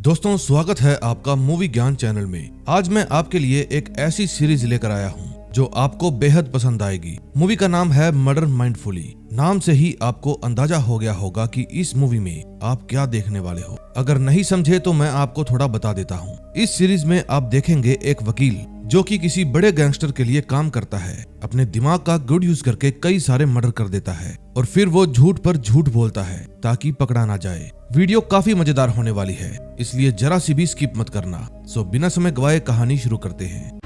दोस्तों, स्वागत है आपका मूवी ज्ञान चैनल में। आज मैं आपके लिए एक ऐसी सीरीज लेकर आया हूँ जो आपको बेहद पसंद आएगी। मूवी का नाम है मर्डर माइंडफुली। नाम से ही आपको अंदाजा हो गया होगा कि इस मूवी में आप क्या देखने वाले हो। अगर नहीं समझे तो मैं आपको थोड़ा बता देता हूँ। इस सीरीज में आप देखेंगे एक वकील जो कि किसी बड़े गैंगस्टर के लिए काम करता है, अपने दिमाग का गुड यूज करके कई सारे मर्डर कर देता है और फिर वो झूठ पर झूठ बोलता है ताकि पकड़ा ना जाए। वीडियो काफी मजेदार होने वाली है, इसलिए जरा सी भी स्किप मत करना। सो बिना समय गवाए कहानी शुरू करते हैं।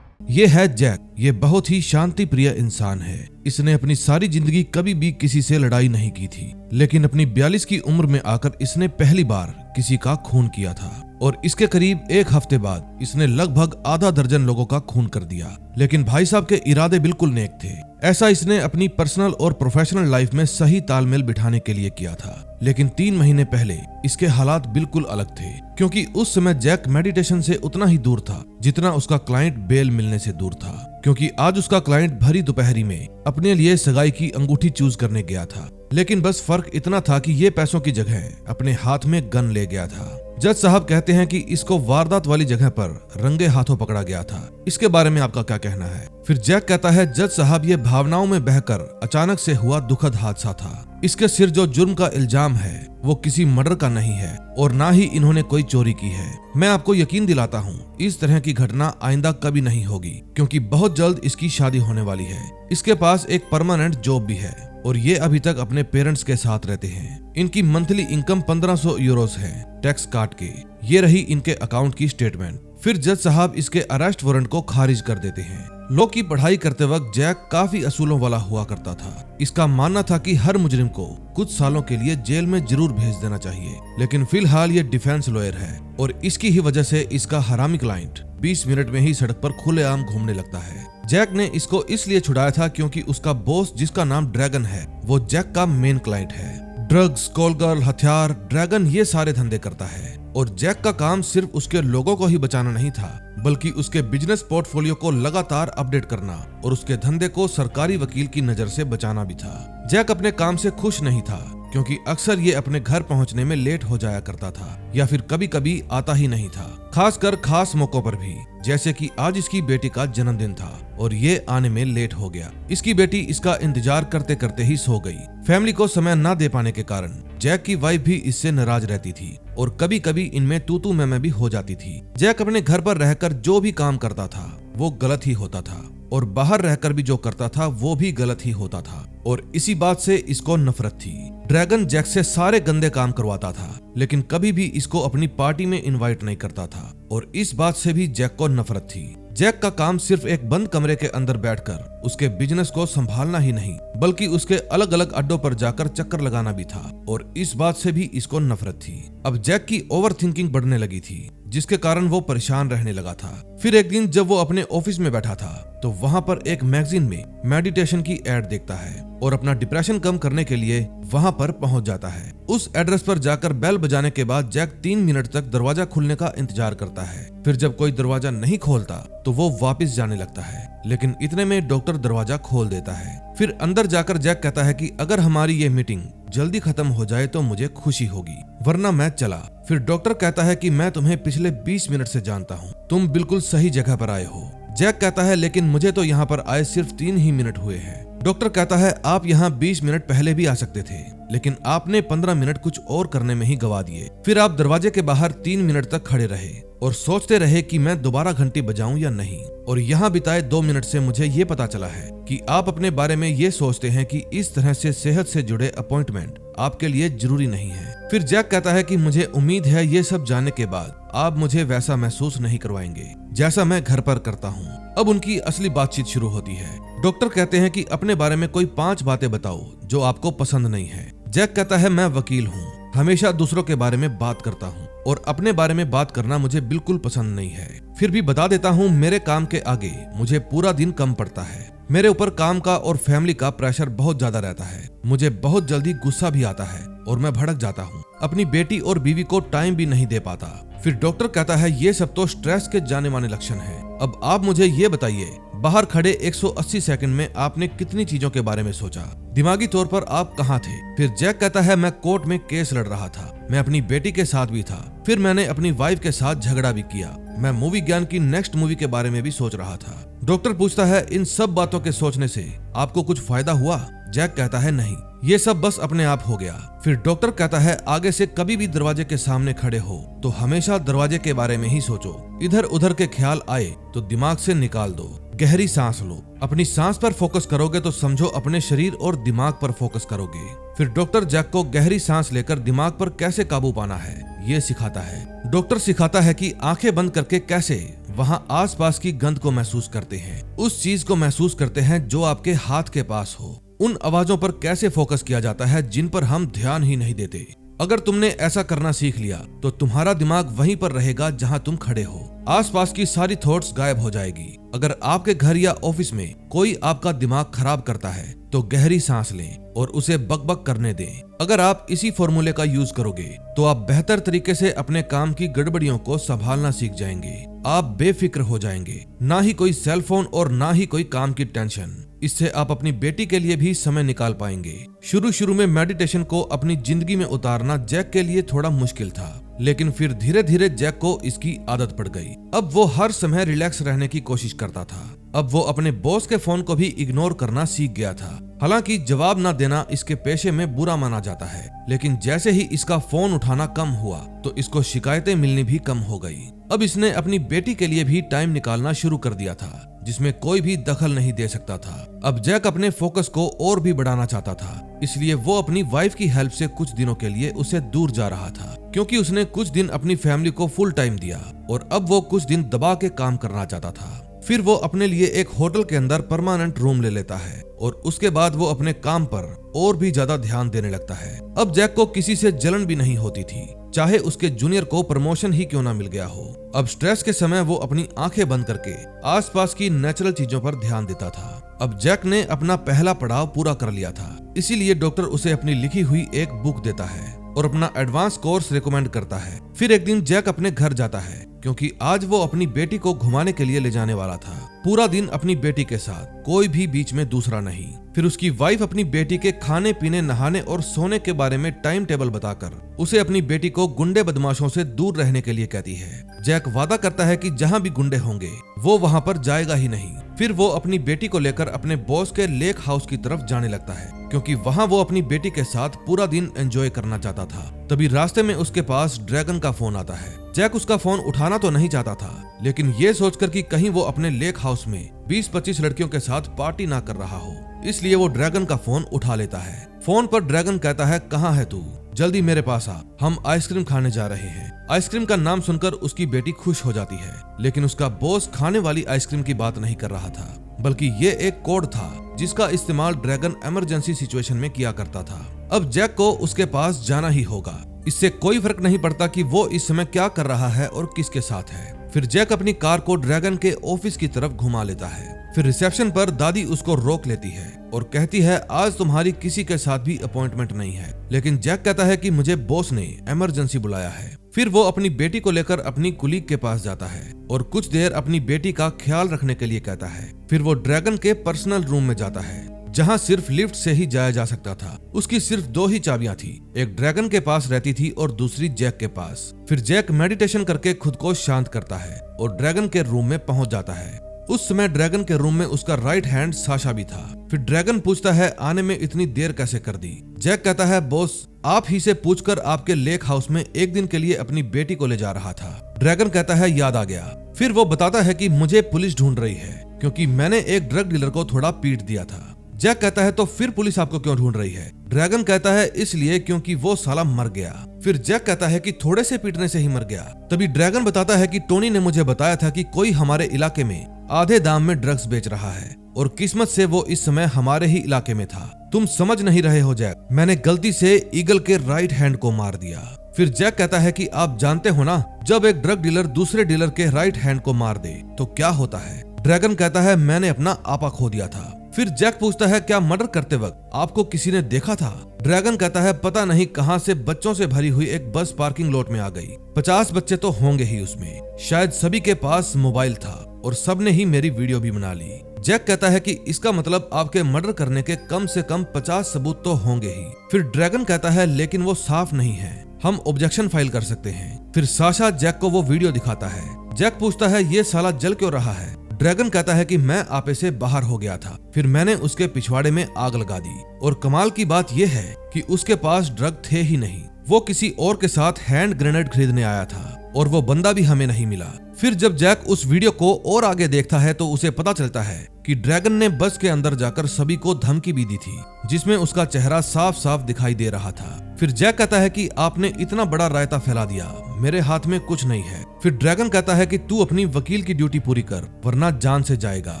ये है जैक। ये बहुत ही शांति प्रिय इंसान है। इसने अपनी सारी जिंदगी कभी भी किसी से लड़ाई नहीं की थी, लेकिन अपनी 42 की उम्र में आकर इसने पहली बार किसी का खून किया था और इसके करीब एक हफ्ते बाद इसने लगभग आधा दर्जन लोगों का खून कर दिया। लेकिन भाई साहब के इरादे बिल्कुल नेक थे। ऐसा इसने अपनी पर्सनल और प्रोफेशनल लाइफ में सही तालमेल बिठाने के लिए किया था। लेकिन 3 महीने पहले इसके हालात बिल्कुल अलग थे, क्योंकि उस समय जैक मेडिटेशन से उतना ही दूर था जितना उसका क्लाइंट बेल मिलने से दूर था। क्योंकि आज उसका क्लाइंट भरी दोपहरी में अपने लिए सगाई की अंगूठी चूज करने गया था, लेकिन बस फर्क इतना था कि ये पैसों की जगह अपने हाथ में गन ले गया था। जज साहब कहते हैं कि इसको वारदात वाली जगह पर रंगे हाथों पकड़ा गया था। इसके बारे में आपका क्या कहना है? फिर जैक कहता है, जज साहब, ये भावनाओं में बहकर अचानक से हुआ दुखद हादसा था। इसके सिर जो जुर्म का इल्जाम है वो किसी मर्डर का नहीं है और ना ही इन्होंने कोई चोरी की है। मैं आपको यकीन दिलाता हूँ इस तरह की घटना आइंदा कभी नहीं होगी, क्योंकि बहुत जल्द इसकी शादी होने वाली है। इसके पास एक परमानेंट जॉब भी है और ये अभी तक अपने पेरेंट्स के साथ रहते हैं। इनकी मंथली इनकम 1500 यूरोस है टैक्स काट के। ये रही इनके अकाउंट की स्टेटमेंट। फिर जज साहब इसके अरेस्ट वारंट को खारिज कर देते हैं। लॉ की पढ़ाई करते वक्त जैक काफी असूलों वाला हुआ करता था। इसका मानना था कि हर मुजरिम को कुछ सालों के लिए जेल में जरूर भेज देना चाहिए, लेकिन फिलहाल ये डिफेंस लॉयर है और इसकी ही वजह से इसका हरामी क्लाइंट 20 मिनट में ही सड़क पर खुलेआम घूमने लगता है। जैक ने इसको इसलिए छुड़ाया था क्योंकि उसका बॉस, जिसका नाम ड्रैगन है, वो जैक का मेन क्लाइंट है। ड्रग्स, कॉल गर्ल, हथियार, ड्रैगन ये सारे धंधे करता है और जैक का काम सिर्फ उसके लोगों को ही बचाना नहीं था, बल्कि उसके बिजनेस पोर्टफोलियो को लगातार अपडेट करना और उसके धंधे को सरकारी वकील की नजर से बचाना भी था। जैक अपने काम से खुश नहीं था, क्योंकि अक्सर ये अपने घर पहुंचने में लेट हो जाया करता था या फिर कभी कभी आता ही नहीं था, खासकर खास मौकों पर भी, जैसे कि आज इसकी बेटी का जन्मदिन था और ये आने में लेट हो गया। इसकी बेटी इसका इंतजार करते करते ही सो गई। फैमिली को समय न दे पाने के कारण जैक की वाइफ भी इससे नाराज रहती थी और कभी कभी इनमें तू मैं भी हो जाती थी। जैक अपने घर पर रहकर जो भी काम करता था वो गलत ही होता था और बाहर रहकर भी जो करता था वो भी गलत ही होता था और इसी बात से इसको नफरत थी। ड्रैगन जैक से सारे गंदे काम करवाता था, लेकिन कभी भी इसको अपनी पार्टी में इनवाइट नहीं करता था और इस बात से भी जैक को नफरत थी। जैक का काम सिर्फ एक बंद कमरे के अंदर बैठकर उसके बिजनेस को संभालना ही नहीं, बल्कि उसके अलग अलग अड्डों पर जाकर चक्कर लगाना भी था और इस बात से भी इसको नफरत थी। अब जैक की ओवर थिंकिंग बढ़ने लगी थी, जिसके कारण वो परेशान रहने लगा था। फिर एक दिन जब वो अपने ऑफिस में बैठा था तो वहाँ पर एक मैगजीन में मेडिटेशन की एड देखता है और अपना डिप्रेशन कम करने के लिए वहाँ पर पहुँच जाता है। उस एड्रेस पर जाकर बेल बजाने के बाद जैक 3 मिनट तक दरवाजा खुलने का इंतजार करता है। फिर जब कोई दरवाजा नहीं खोलता तो वो वापस जाने लगता है, लेकिन इतने में डॉक्टर दरवाजा खोल देता है। फिर अंदर जाकर जैक कहता है कि अगर हमारी ये मीटिंग जल्दी खत्म हो जाए तो मुझे खुशी होगी, वरना मैं चला। फिर डॉक्टर कहता है कि मैं तुम्हें पिछले 20 मिनट से जानता हूँ, तुम बिल्कुल सही जगह पर आए हो। जैक कहता है, लेकिन मुझे तो यहाँ पर आए सिर्फ 3 ही मिनट हुए हैं। डॉक्टर कहता है, आप यहाँ 20 मिनट पहले भी आ सकते थे, लेकिन आपने 15 मिनट कुछ और करने में ही गवा दिए। फिर आप दरवाजे के बाहर 3 मिनट तक खड़े रहे और सोचते रहे कि मैं दोबारा घंटी बजाऊं या नहीं, और यहाँ बिताए 2 मिनट से मुझे ये पता चला है कि आप अपने बारे में ये सोचते हैं कि इस तरह से सेहत से जुड़े अपॉइंटमेंट आपके लिए जरूरी नहीं है। फिर जैक कहता है कि मुझे उम्मीद है ये सब जानने के बाद आप मुझे वैसा महसूस नहीं करवाएंगे जैसा मैं घर पर करता हूँ। अब उनकी असली बातचीत शुरू होती है। डॉक्टर कहते हैं कि अपने बारे में कोई 5 बातें बताओ जो आपको पसंद नहीं है। जैक कहता है, मैं वकील हूँ, हमेशा दूसरों के बारे में बात करता हूँ और अपने बारे में बात करना मुझे बिल्कुल पसंद नहीं है। फिर भी बता देता हूँ, मेरे काम के आगे मुझे पूरा दिन कम पड़ता है। मेरे ऊपर काम का और फैमिली का प्रेशर बहुत ज्यादा रहता है। मुझे बहुत जल्दी गुस्सा भी आता है और मैं भड़क जाता हूँ। अपनी बेटी और बीवी को टाइम भी नहीं दे पाता। फिर डॉक्टर कहता है, ये सब तो स्ट्रेस के जाने माने लक्षण है। अब आप मुझे ये बताइए, बाहर खड़े 180 सेकंड में आपने कितनी चीजों के बारे में सोचा? दिमागी तौर पर आप कहाँ थे? फिर जैक कहता है, मैं कोर्ट में केस लड़ रहा था, मैं अपनी बेटी के साथ भी था, फिर मैंने अपनी वाइफ के साथ झगड़ा भी किया, मैं मूवी ज्ञान की नेक्स्ट मूवी के बारे में भी सोच रहा था। डॉक्टर पूछता है, इन सब बातों के सोचने से आपको कुछ फायदा हुआ? जैक कहता है, नहीं, ये सब बस अपने आप हो गया। फिर डॉक्टर कहता है, आगे से कभी भी दरवाजे के सामने खड़े हो तो हमेशा दरवाजे के बारे में ही सोचो। इधर उधर के ख्याल आए तो दिमाग से निकाल दो। गहरी सांस लो। अपनी सांस पर फोकस करोगे तो समझो अपने शरीर और दिमाग पर फोकस करोगे। फिर डॉक्टर जैक को गहरी सांस लेकर दिमाग पर कैसे काबू पाना है ये सिखाता है। डॉक्टर सिखाता है कि आंखें बंद करके कैसे वहां आसपास की गंध को महसूस करते हैं, उस चीज को महसूस करते हैं जो आपके हाथ के पास हो। उन आवाजों पर कैसे फोकस किया जाता है जिन पर हम ध्यान ही नहीं देते। अगर तुमने ऐसा करना सीख लिया तो तुम्हारा दिमाग वहीं पर रहेगा जहां तुम खड़े हो। आसपास की सारी थॉट्स गायब हो जाएगी। अगर आपके घर या ऑफिस में कोई आपका दिमाग खराब करता है तो गहरी सांस लें और उसे बकबक करने दें। अगर आप इसी फॉर्मूले का यूज करोगे तो आप बेहतर तरीके से अपने काम की गड़बड़ियों को संभालना सीख जाएंगे। आप बेफिक्र हो जाएंगे, ना ही कोई सेल फोन और ना ही कोई काम की टेंशन। इससे आप अपनी बेटी के लिए भी समय निकाल पाएंगे। शुरू में मेडिटेशन को अपनी जिंदगी में उतारना जैक के लिए थोड़ा मुश्किल था, लेकिन फिर धीरे धीरे जैक को इसकी आदत पड़ गई। अब वो हर समय रिलैक्स रहने की कोशिश करता था। अब वो अपने बॉस के फोन को भी इग्नोर करना सीख गया था। हालांकि जवाब न देना इसके पेशे में बुरा माना जाता है, लेकिन जैसे ही इसका फोन उठाना कम हुआ तो इसको शिकायतें मिलनी भी कम हो गई। अब इसने अपनी बेटी के लिए भी टाइम निकालना शुरू कर दिया था, जिसमें कोई भी दखल नहीं दे सकता था। अब जैक अपने फोकस को और भी बढ़ाना चाहता था, इसलिए वो अपनी वाइफ की हेल्प से कुछ दिनों के लिए उसे दूर जा रहा था, क्योंकि उसने कुछ दिन अपनी फैमिली को फुल टाइम दिया और अब वो कुछ दिन दबा के काम करना चाहता था। फिर वो अपने लिए एक होटल के अंदर परमानेंट रूम ले लेता है और उसके बाद वो अपने काम पर और भी ज्यादा ध्यान देने लगता है। अब जैक को किसी से जलन भी नहीं होती थी, चाहे उसके जूनियर को प्रमोशन ही क्यों ना मिल गया हो। अब स्ट्रेस के समय वो अपनी आंखें बंद करके आसपास की नेचुरल चीजों पर ध्यान देता था। अब जैक ने अपना पहला पड़ाव पूरा कर लिया था, इसीलिए डॉक्टर उसे अपनी लिखी हुई एक बुक देता है और अपना एडवांस कोर्स रिकमेंड करता है। फिर एक दिन जैक अपने घर जाता है, क्योंकि आज वो अपनी बेटी को घुमाने के लिए ले जाने वाला था। पूरा दिन अपनी बेटी के साथ, कोई भी बीच में दूसरा नहीं। फिर उसकी वाइफ अपनी बेटी के खाने पीने, नहाने और सोने के बारे में टाइम टेबल बताकर उसे अपनी बेटी को गुंडे बदमाशों से दूर रहने के लिए कहती है। जैक वादा करता है कि जहां भी गुंडे होंगे वो वहां पर जाएगा ही नहीं। फिर वो अपनी बेटी को लेकर अपने बॉस के लेक हाउस की तरफ जाने लगता है, क्योंकि वहां वो अपनी बेटी के साथ पूरा दिन एंजॉय करना चाहता था। तभी रास्ते में उसके पास ड्रैगन का फोन आता है। जैक उसका फोन उठाना तो नहीं चाहता था, लेकिन ये सोचकर कि कहीं वो अपने लेक हाउस में 20-25 लड़कियों के साथ पार्टी ना कर रहा हो, इसलिए वो ड्रैगन का फोन उठा लेता है। फोन पर ड्रैगन कहता है, कहाँ है तू? जल्दी मेरे पास आ, हम आइसक्रीम खाने जा रहे हैं। आइसक्रीम का नाम सुनकर उसकी बेटी खुश हो जाती है, लेकिन उसका बॉस खाने वाली आइसक्रीम की बात नहीं कर रहा था, बल्कि ये एक कोड था जिसका इस्तेमाल ड्रैगन इमरजेंसी सिचुएशन में किया करता था। अब जैक को उसके पास जाना ही होगा। इससे कोई फर्क नहीं पड़ता कि वो इस समय क्या कर रहा है और किसके साथ है। फिर जैक अपनी कार को ड्रैगन के ऑफिस की तरफ घुमा लेता है। फिर रिसेप्शन पर दादी उसको रोक लेती है और कहती है, आज तुम्हारी किसी के साथ भी अपॉइंटमेंट नहीं है। लेकिन जैक कहता है कि मुझे बॉस ने इमरजेंसी बुलाया है। फिर वो अपनी बेटी को लेकर अपनी कुलीग के पास जाता है और कुछ देर अपनी बेटी का ख्याल रखने के लिए कहता है। फिर वो ड्रैगन के पर्सनल रूम में जाता है, जहां सिर्फ लिफ्ट से ही जाया जा सकता था। उसकी सिर्फ 2 ही चाबियां थी, एक ड्रैगन के पास रहती थी और दूसरी जैक के पास। फिर जैक मेडिटेशन करके खुद को शांत करता है और ड्रैगन के रूम में पहुंच जाता है। उस समय ड्रैगन के रूम में उसका राइट हैंड साशा भी था। फिर ड्रैगन पूछता है, आने में इतनी देर कैसे कर दी? जैक कहता है, बॉस आप ही से पूछकर आपके लेक हाउस में एक दिन के लिए अपनी बेटी को ले जा रहा था। ड्रैगन कहता है, याद आ गया। फिर वो बताता है कि मुझे पुलिस ढूंढ रही है, क्योंकि मैंने एक ड्रग डीलर को थोड़ा पीट दिया था। जैक कहता है, तो फिर पुलिस आपको क्यों ढूंढ रही है? ड्रैगन कहता है, इसलिए क्योंकि वो साला मर गया। फिर जैक कहता है कि थोड़े से पीटने से ही मर गया। तभी ड्रैगन बताता है कि टोनी ने मुझे बताया था कि कोई हमारे इलाके में आधे दाम में ड्रग्स बेच रहा है और किस्मत से वो इस समय हमारे ही इलाके में था। तुम समझ नहीं रहे हो जैक, मैंने गलती से ईगल के राइट हैंड को मार दिया। फिर जैक कहता है कि आप जानते हो ना, जब एक ड्रग डीलर दूसरे डीलर के राइट हैंड को मार दे तो क्या होता है? ड्रैगन कहता है, मैंने अपना आपा खो दिया था। फिर जैक पूछता है, क्या मर्डर करते वक्त आपको किसी ने देखा था? ड्रैगन कहता है, पता नहीं कहां से बच्चों से भरी हुई एक बस पार्किंग लॉट में आ गई। 50 बच्चे तो होंगे ही उसमें। शायद सभी के पास मोबाइल था और सबने ही मेरी वीडियो भी बना ली। जैक कहता है कि इसका मतलब आपके मर्डर करने के कम से कम 50 सबूत तो होंगे ही। फिर ड्रैगन कहता है लेकिन वो साफ नहीं है, हम ऑब्जेक्शन फाइल कर सकते हैं। फिर साशा जैक को वो वीडियो दिखाता है। जैक पूछता है ये साला जल क्यों रहा है। ड्रैगन कहता है कि मैं आपे से बाहर हो गया था, फिर मैंने उसके पिछवाड़े में आग लगा दी और कमाल की बात यह है कि उसके पास ड्रग थे ही नहीं, वो किसी और के साथ हैंड ग्रेनेड खरीदने आया था और वो बंदा भी हमें नहीं मिला। फिर जब जैक उस वीडियो को और आगे देखता है तो उसे पता चलता है कि ड्रैगन ने बस के अंदर जाकर सभी को धमकी भी दी थी, जिसमें उसका चेहरा साफ साफ दिखाई दे रहा था। फिर जैक कहता है कि आपने इतना बड़ा रायता फैला दिया, मेरे हाथ में कुछ नहीं है। फिर ड्रैगन कहता है कि तू अपनी वकील की ड्यूटी पूरी कर वरना जान से जाएगा।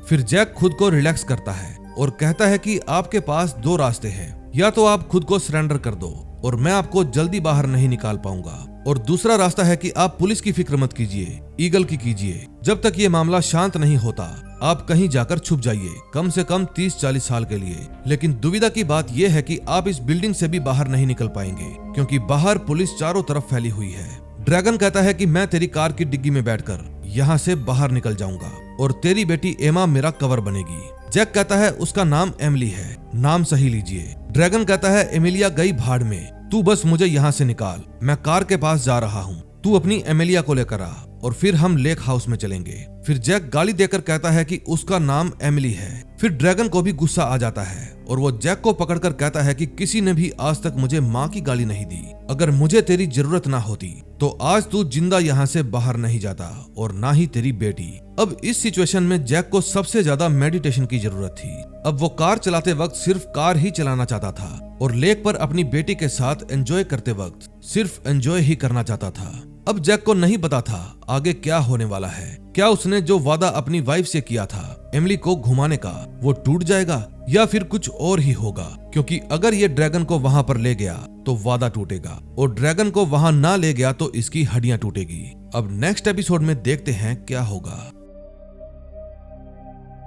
फिर जैक खुद को रिलैक्स करता है और कहता है कि आपके पास 2 रास्ते हैं, या तो आप खुद को सरेंडर कर दो और मैं आपको जल्दी बाहर नहीं निकाल पाऊंगा, और दूसरा रास्ता है कि आप पुलिस की फिक्र मत कीजिए, ईगल की कीजिए। जब तक ये मामला शांत नहीं होता आप कहीं जाकर छुप जाइए, कम से कम 30-40 साल के लिए। लेकिन दुविधा की बात यह है कि आप इस बिल्डिंग से भी बाहर नहीं निकल पाएंगे क्योंकि बाहर पुलिस चारों तरफ फैली हुई है। ड्रैगन कहता है कि मैं तेरी कार की डिग्गी में बैठकर यहाँ से बाहर निकल जाऊंगा और तेरी बेटी एमा मेरा कवर बनेगी। जैक कहता है उसका नाम एमिली है, नाम सही लीजिए। ड्रैगन कहता है एमिलिया गई भाड़ में, तू बस मुझे यहाँ से निकाल, मैं कार के पास जा रहा हूँ, तू अपनी एमिलिया को लेकर आ और फिर हम लेक हाउस में चलेंगे। फिर जैक गाली देकर कहता है कि उसका नाम एमिली है। फिर ड्रैगन को भी गुस्सा आ जाता है और वो जैक को पकड़कर कहता है कि किसी ने भी आज तक मुझे माँ की गाली नहीं दी, अगर मुझे तेरी जरूरत ना होती तो आज तू जिंदा यहाँ से बाहर नहीं जाता और ना ही तेरी बेटी। अब इस सिचुएशन में जैक को सबसे ज्यादा मेडिटेशन की जरूरत थी। अब वो कार चलाते वक्त सिर्फ कार ही चलाना चाहता था और लेक पर अपनी बेटी के साथ एंजॉय करते वक्त सिर्फ एंजॉय ही करना चाहता था। अब जैक को नहीं पता था आगे क्या होने वाला है। क्या उसने जो वादा अपनी वाइफ से किया था एमिली को घुमाने का वो टूट जाएगा या फिर कुछ और ही होगा, क्योंकि अगर ये ड्रैगन को वहां पर ले गया तो वादा टूटेगा और ड्रैगन को वहां ना ले गया तो इसकी हड्डियां टूटेगी। अब नेक्स्ट एपिसोड में देखते हैं क्या होगा।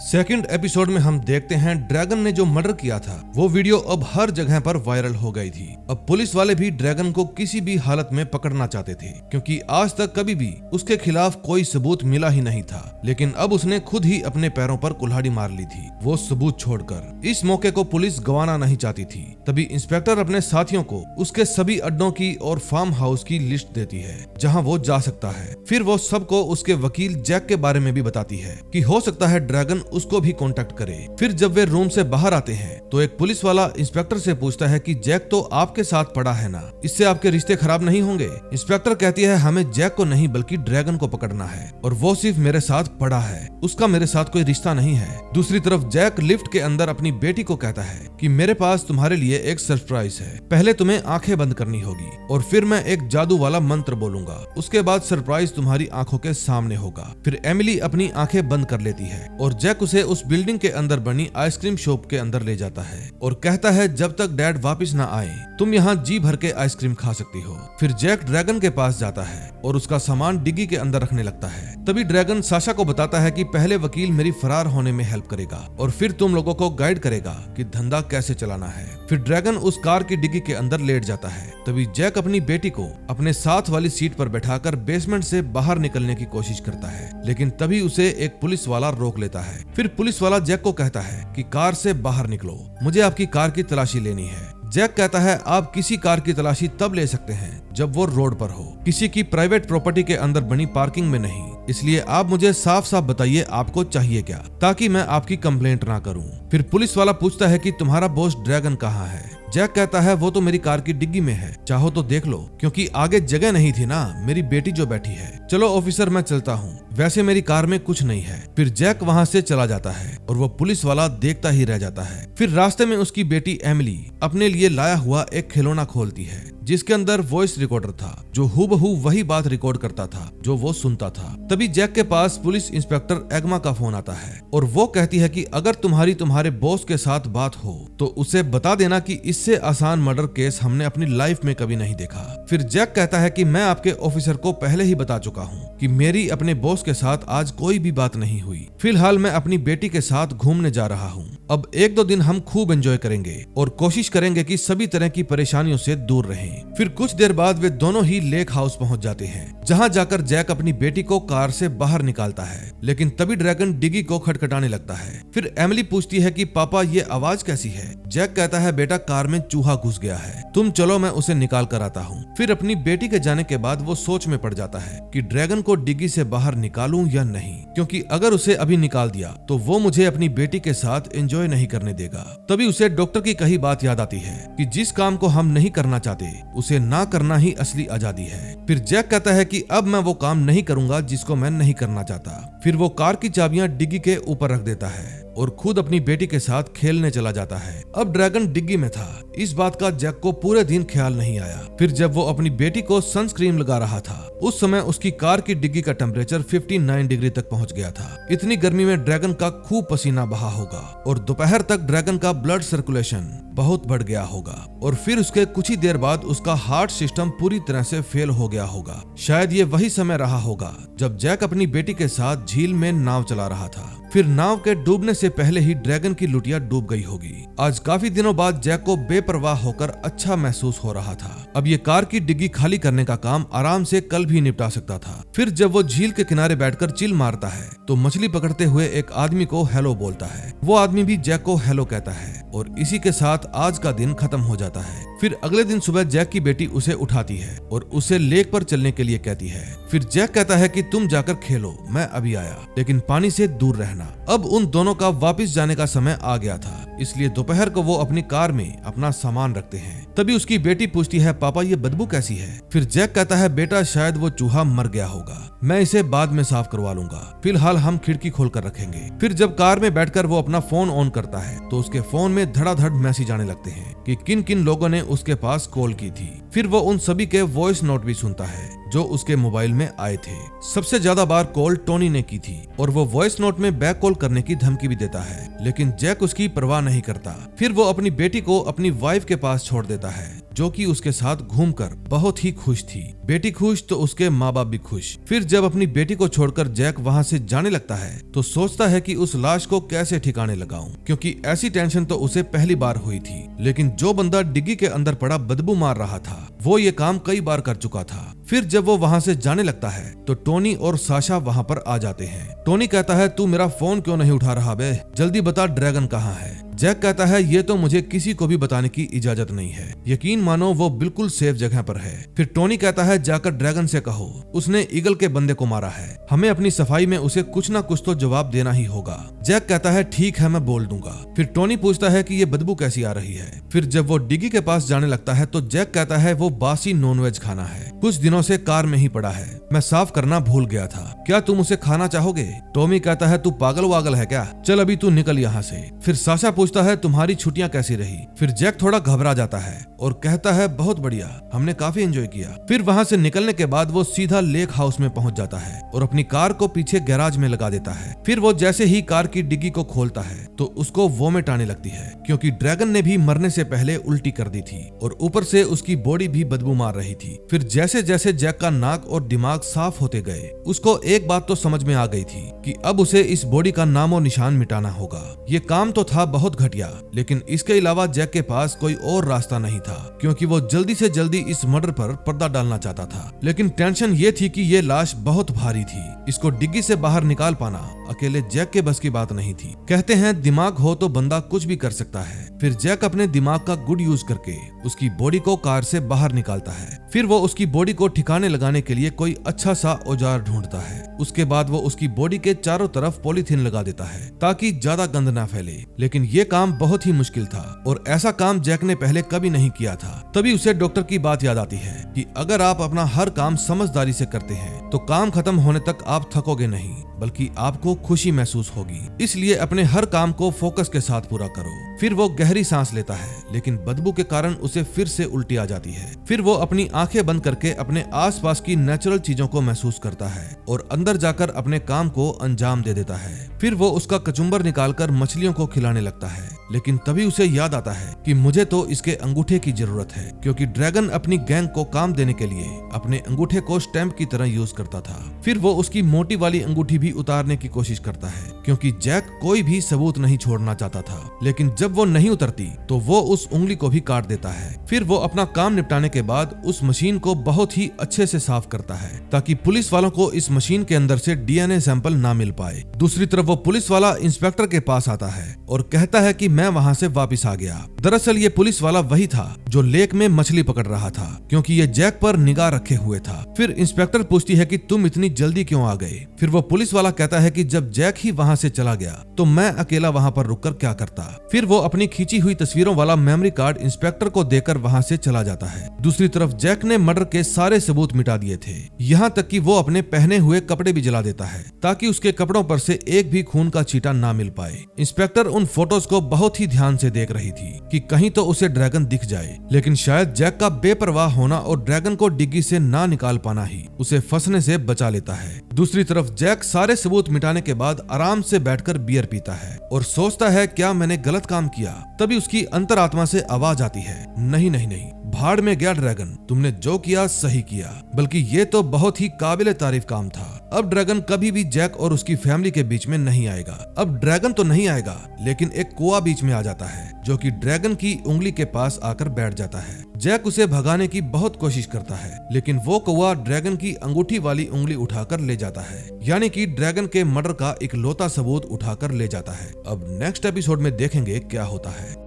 सेकंड एपिसोड में हम देखते हैं ड्रैगन ने जो मर्डर किया था वो वीडियो अब हर जगह पर वायरल हो गई थी। अब पुलिस वाले भी ड्रैगन को किसी भी हालत में पकड़ना चाहते थे क्योंकि आज तक कभी भी उसके खिलाफ कोई सबूत मिला ही नहीं था, लेकिन अब उसने खुद ही अपने पैरों पर कुल्हाड़ी मार ली थी वो सबूत छोड़कर। इस मौके को पुलिस गंवाना नहीं चाहती थी। तभी इंस्पेक्टर अपने साथियों को उसके सभी अड्डों की और फार्म हाउस की लिस्ट देती है जहाँ वो जा सकता है। फिर वो सबको उसके वकील जैक के बारे में भी बताती है कि हो सकता है ड्रैगन उसको भी कांटेक्ट करे। फिर जब वे रूम से बाहर आते हैं तो एक पुलिस वाला इंस्पेक्टर से पूछता है कि जैक तो आपके साथ पड़ा है ना, इससे आपके रिश्ते खराब नहीं होंगे। इंस्पेक्टर कहती है हमें जैक को नहीं बल्कि ड्रैगन को पकड़ना है और वो सिर्फ मेरे साथ पड़ा है, उसका मेरे साथ कोई रिश्ता नहीं है। दूसरी तरफ जैक लिफ्ट के अंदर अपनी बेटी को कहता है कि मेरे पास तुम्हारे लिए एक सरप्राइज है, पहले तुम्हें आंखें बंद करनी होगी और फिर मैं एक जादू वाला मंत्र बोलूंगा, उसके बाद सरप्राइज तुम्हारी आंखों के सामने होगा। फिर एमिली अपनी आंखें बंद कर लेती है और जैक उसे उस बिल्डिंग के अंदर बनी आइसक्रीम शॉप के अंदर ले जाता है और कहता है जब तक डैड वापस ना आए तुम यहाँ जी भर के आइसक्रीम खा सकती हो। फिर जैक ड्रैगन के पास जाता है और उसका सामान डिग्गी के अंदर रखने लगता है। तभी ड्रैगन साशा को बताता है कि पहले वकील मेरी फरार होने में हेल्प करेगा और फिर तुम लोगों को गाइड करेगा कि धंधा कैसे चलाना है। फिर ड्रैगन उस कार की डिग्गी के अंदर लेट जाता है। तभी जैक अपनी बेटी को अपने साथ वाली सीट पर बैठाकर बेसमेंट से बाहर निकलने की कोशिश करता है, लेकिन तभी उसे एक पुलिस वाला रोक लेता है। फिर पुलिस वाला जैक को कहता है कि कार से बाहर निकलो, मुझे आपकी कार की तलाशी लेनी है। जैक कहता है आप किसी कार की तलाशी तब ले सकते हैं जब वो रोड पर हो, किसी की प्राइवेट प्रॉपर्टी के अंदर बनी पार्किंग में नहीं। इसलिए आप मुझे साफ साफ बताइए आपको चाहिए क्या, ताकि मैं आपकी कंप्लेंट ना करूं। फिर पुलिस वाला पूछता है कि तुम्हारा बॉस ड्रैगन कहाँ है। जैक कहता है वो तो मेरी कार की डिग्गी में है, चाहो तो देख लो, क्योंकि आगे जगह नहीं थी ना, मेरी बेटी जो बैठी है। चलो ऑफिसर मैं चलता हूँ, वैसे मेरी कार में कुछ नहीं है। फिर जैक वहाँ से चला जाता है और वो पुलिस वाला देखता ही रह जाता है। फिर रास्ते में उसकी बेटी एमिली अपने लिए लाया हुआ एक खिलौना खोलती है जिसके अंदर वॉइस रिकॉर्डर था जो हूबहू वही बात रिकॉर्ड करता था जो वो सुनता था। तभी जैक के पास पुलिस इंस्पेक्टर एग्मा का फोन आता है और वो कहती है कि अगर तुम्हारे बॉस के साथ बात हो तो उसे बता देना कि इससे आसान मर्डर केस हमने अपनी लाइफ में कभी नहीं देखा। फिर जैक कहता है कि मैं आपके ऑफिसर को पहले ही बता चुका हूँ कि मेरी अपने बॉस के साथ आज कोई भी बात नहीं हुई। फिलहाल मैं अपनी बेटी के साथ घूमने जा रहा हूँ। अब 1-2 दिन हम खूब एंजॉय करेंगे और कोशिश करेंगे कि सभी तरह की परेशानियों से दूर रहें। फिर कुछ देर बाद वे दोनों ही लेक हाउस पहुंच जाते हैं, जहां जाकर जैक अपनी बेटी को कार से बाहर निकालता है। लेकिन तभी ड्रैगन डिगी को खटखटाने लगता है। फिर एमिली पूछती है कि पापा ये आवाज कैसी है। जैक कहता है बेटा कार में चूहा घुस गया है, तुम चलो मैं उसे निकाल कर आता हूँ। फिर अपनी बेटी के जाने के बाद वो सोच में पड़ जाता है कि ड्रैगन को डिगी से बाहर निकालूं या नहीं, क्योंकि अगर उसे अभी निकाल दिया तो वो मुझे अपनी बेटी के साथ एंजॉय नहीं करने देगा। तभी उसे डॉक्टर की कही बात याद आती है कि जिस काम को हम नहीं करना चाहते उसे ना करना ही असली आजादी है। फिर जैक कहता है कि अब मैं वो काम नहीं करूंगा जिसको मैं नहीं करना चाहता। फिर वो कार की चाबियां डिग्गी के ऊपर रख देता है और खुद अपनी बेटी के साथ खेलने चला जाता है। अब ड्रैगन डिग्गी में था, इस बात का जैक को पूरे दिन ख्याल नहीं आया। फिर जब वो अपनी बेटी को सनस्क्रीन लगा रहा था, उस समय उसकी कार की डिग्गी का टेम्परेचर 59 डिग्री तक पहुंच गया था। इतनी गर्मी में ड्रैगन का खूब पसीना बहा होगा और दोपहर तक ड्रैगन का ब्लड सर्कुलेशन बहुत बढ़ गया होगा और फिर उसके कुछ ही देर बाद उसका हार्ट सिस्टम पूरी तरह से फेल हो गया होगा। शायद ये वही समय रहा होगा जब जैक अपनी बेटी के साथ झील में नाव चला रहा था। फिर नाव के डूबने से पहले ही ड्रैगन की लुटिया डूब गई होगी। आज काफी दिनों बाद जैक को बेपरवाह होकर अच्छा महसूस हो रहा था। अब ये कार की डिग्गी खाली करने का काम आराम से कल भी निपटा सकता था। फिर जब वो झील के किनारे बैठकर चिल मारता है तो मछली पकड़ते हुए एक आदमी को हेलो बोलता है। वो आदमी भी जैक को हेलो कहता है और इसी के साथ आज का दिन खत्म हो जाता है। फिर अगले दिन सुबह जैक की बेटी उसे उठाती है और उसे लेक पर चलने के लिए कहती है। फिर जैक कहता है कि तुम जाकर खेलो, मैं अभी आया, लेकिन पानी से दूर रहना। अब उन दोनों का वापस जाने का समय आ गया था, इसलिए दोपहर को वो अपनी कार में अपना सामान रखते हैं। तभी उसकी बेटी पूछती है पापा ये बदबू कैसी है। फिर जैक कहता है बेटा शायद वो चूहा मर गया होगा, मैं इसे बाद में साफ करवा लूंगा, फिलहाल हम खिड़की खोलकर रखेंगे। फिर जब कार में बैठकर वो अपना फोन ऑन करता है तो उसके फोन में धड़ाधड़ मैसेज आने लगते हैं कि किन किन लोगों ने उसके पास कॉल की थी। फिर वो उन सभी के वॉइस नोट भी सुनता है जो उसके मोबाइल में आए थे। सबसे ज्यादा बार कॉल टोनी ने की थी और वो वॉइस नोट में बैक कॉल करने की धमकी भी देता है, लेकिन जैक उसकी परवाह नहीं करता। फिर वो अपनी बेटी को अपनी वाइफ के पास छोड़ देता है जो कि उसके साथ घूमकर बहुत ही खुश थी। बेटी खुश तो उसके माँ बाप भी खुश। फिर जब अपनी बेटी को छोड़कर जैक वहाँ से जाने लगता है तो सोचता है कि उस लाश को कैसे ठिकाने लगाऊं, क्योंकि ऐसी टेंशन तो उसे पहली बार हुई थी। लेकिन जो बंदा डिग्गी के अंदर पड़ा बदबू मार रहा था वो ये काम कई बार कर चुका था। फिर जब वो वहाँ से जाने लगता है तो टोनी और साशा वहाँ पर आ जाते हैं। टोनी कहता है तू मेरा फोन क्यों नहीं उठा रहा बे, जल्दी बता ड्रैगन कहाँ है। जैक कहता है ये तो मुझे किसी को भी बताने की इजाजत नहीं है, यकीन मानो वो बिल्कुल सेफ जगह पर है। फिर टोनी कहता है जाकर ड्रैगन से कहो उसने ईगल के बंदे को मारा है, हमें अपनी सफाई में उसे कुछ ना कुछ तो जवाब देना ही होगा। जैक कहता है ठीक है मैं बोल दूंगा। फिर टोनी पूछता है कि ये बदबू कैसी आ रही है। फिर जब वो डिग्गी के पास जाने लगता है तो जैक कहता है वो बासी नॉनवेज खाना है, कुछ दिनों से कार में ही पड़ा है, मैं साफ करना भूल गया था, क्या तुम उसे खाना चाहोगे। टॉमी कहता है तू पागल वागल है क्या, चल अभी तू निकल यहाँ से। फिर साशा पूछता है तुम्हारी छुट्टियां कैसी रही। फिर जैक थोड़ा घबरा जाता है और कहता है बहुत बढ़िया, हमने काफी एंजॉय किया। फिर वहाँ से निकलने के बाद वो सीधा लेक हाउस में पहुंच जाता है और अपनी कार को पीछे गैराज में लगा देता है। फिर वो जैसे ही कार की डिग्गी को खोलता है तो उसको वोमिट आने लगती है, क्योंकि ड्रैगन ने भी मरने से पहले उल्टी कर दी थी और ऊपर से उसकी बॉडी भी बदबू मार रही थी। फिर जैसे जैसे जैक का नाक और दिमाग साफ होते गए उसको एक बात तो समझ में आ गई थी कि अब उसे इस बॉडी का नामो निशान मिटाना होगा। ये काम तो था बहुत घटिया, लेकिन इसके अलावा जैक के पास कोई और रास्ता नहीं था, क्योंकि वो जल्दी से जल्दी इस मर्डर पर पर्दा डालना चाहता था। लेकिन टेंशन ये थी कि ये लाश बहुत भारी थी, इसको डिग्गी से बाहर निकाल पाना अकेले जैक के बस की बात नहीं थी। कहते हैं दिमाग हो तो बंदा कुछ भी कर सकता है। फिर जैक अपने दिमाग का गुड यूज करके उसकी बॉडी को कार से बाहर निकालता है। फिर वो उसकी बॉडी को ठिकाने लगाने के लिए कोई अच्छा सा औजार ढूंढता है। उसके बाद वो उसकी बॉडी के चारों तरफ पॉलीथीन लगा देता है ताकि ज्यादा गंद ना फैले। लेकिन ये काम बहुत ही मुश्किल था और ऐसा काम जैक ने पहले कभी नहीं किया था। तभी उसे डॉक्टर की बात याद आती है कि अगर आप अपना हर काम समझदारी से करते हैं तो काम खत्म होने तक आप थकोगे नहीं, बल्कि आपको खुशी महसूस होगी। इसलिए अपने हर काम को फोकस के साथ पूरा करो। फिर वो गहरी सांस लेता है, लेकिन बदबू के कारण उसे फिर से उल्टी आ जाती है। फिर वो अपनी आंखें बंद करके अपने आसपास की नेचुरल चीजों को महसूस करता है और अंदर जाकर अपने काम को अंजाम दे देता है। फिर वो उसका कचुम्बर निकालकर मछलियों को खिलाने लगता है, लेकिन तभी उसे याद आता है कि मुझे तो इसके अंगूठे की जरूरत है, क्योंकि ड्रैगन अपनी गैंग को काम देने के लिए अपने अंगूठे को स्टैंप की तरह यूज करता था। फिर वो उसकी मोटी वाली अंगूठी भी उतारने की कोशिश करता है, क्योंकि जैक कोई भी सबूत नहीं छोड़ना चाहता था। लेकिन जब वो नहीं उतरती तो वो उस उंगली को भी काट देता है। फिर वो अपना काम निपटाने के बाद उस मशीन को बहुत ही अच्छे से साफ करता है, ताकि पुलिस वालों को इस मशीन के अंदर से डीएनए सैंपल ना मिल पाए। दूसरी तरफ वो पुलिस वाला इंस्पेक्टर के पास आता है और कहता है कि मैं वहाँ से वापस आ गया। दरअसल ये पुलिस वाला वही था जो लेक में मछली पकड़ रहा था, क्योंकि ये जैक पर निगाह रखे हुए था। फिर इंस्पेक्टर पूछती है कि तुम इतनी जल्दी क्यों आ गए। फिर वो पुलिस वाला कहता है कि जब जैक ही वहाँ से चला गया तो मैं अकेला वहाँ पर रुककर क्या करता। फिर वो अपनी खींची हुई तस्वीरों वाला मेमोरी कार्ड इंस्पेक्टर को देकर वहाँ से चला जाता है। दूसरी तरफ जैक ने मर्डर के सारे सबूत मिटा दिए थे, यहाँ तक कि वो अपने पहने हुए कपड़े भी जला देता है, ताकि उसके कपड़ों पर से एक भी खून का छींटा ना मिल पाए। इंस्पेक्टर उन फोटोज को बहुत ही ध्यान से देख रही थी कि कहीं तो उसे ड्रैगन दिख जाए, लेकिन शायद जैक का बेपरवाह होना और ड्रैगन को डिग्गी से ना निकाल पाना ही उसे फंसने से बचा लेता है। दूसरी तरफ जैक सारे सबूत मिटाने के बाद आराम से बैठकर बियर पीता है और सोचता है क्या मैंने गलत काम किया। तभी उसकी अंतरात्मा से आवाज आती है, नहीं नहीं नहीं, भाड़ में गया ड्रैगन, तुमने जो किया सही किया, बल्कि ये तो बहुत ही काबिले तारीफ काम था। अब ड्रैगन कभी भी जैक और उसकी फैमिली के बीच में नहीं आएगा। अब ड्रैगन तो नहीं आएगा, लेकिन एक कुआं बीच में आ जाता है, जो कि ड्रैगन की उंगली के पास आकर बैठ जाता है। जैक उसे भगाने की बहुत कोशिश करता है, लेकिन वो कौवा ड्रैगन की अंगूठी वाली उंगली उठाकर ले जाता है, यानी कि ड्रैगन के मर्डर का इकलौता सबूत उठाकर ले जाता है। अब नेक्स्ट एपिसोड में देखेंगे क्या होता है।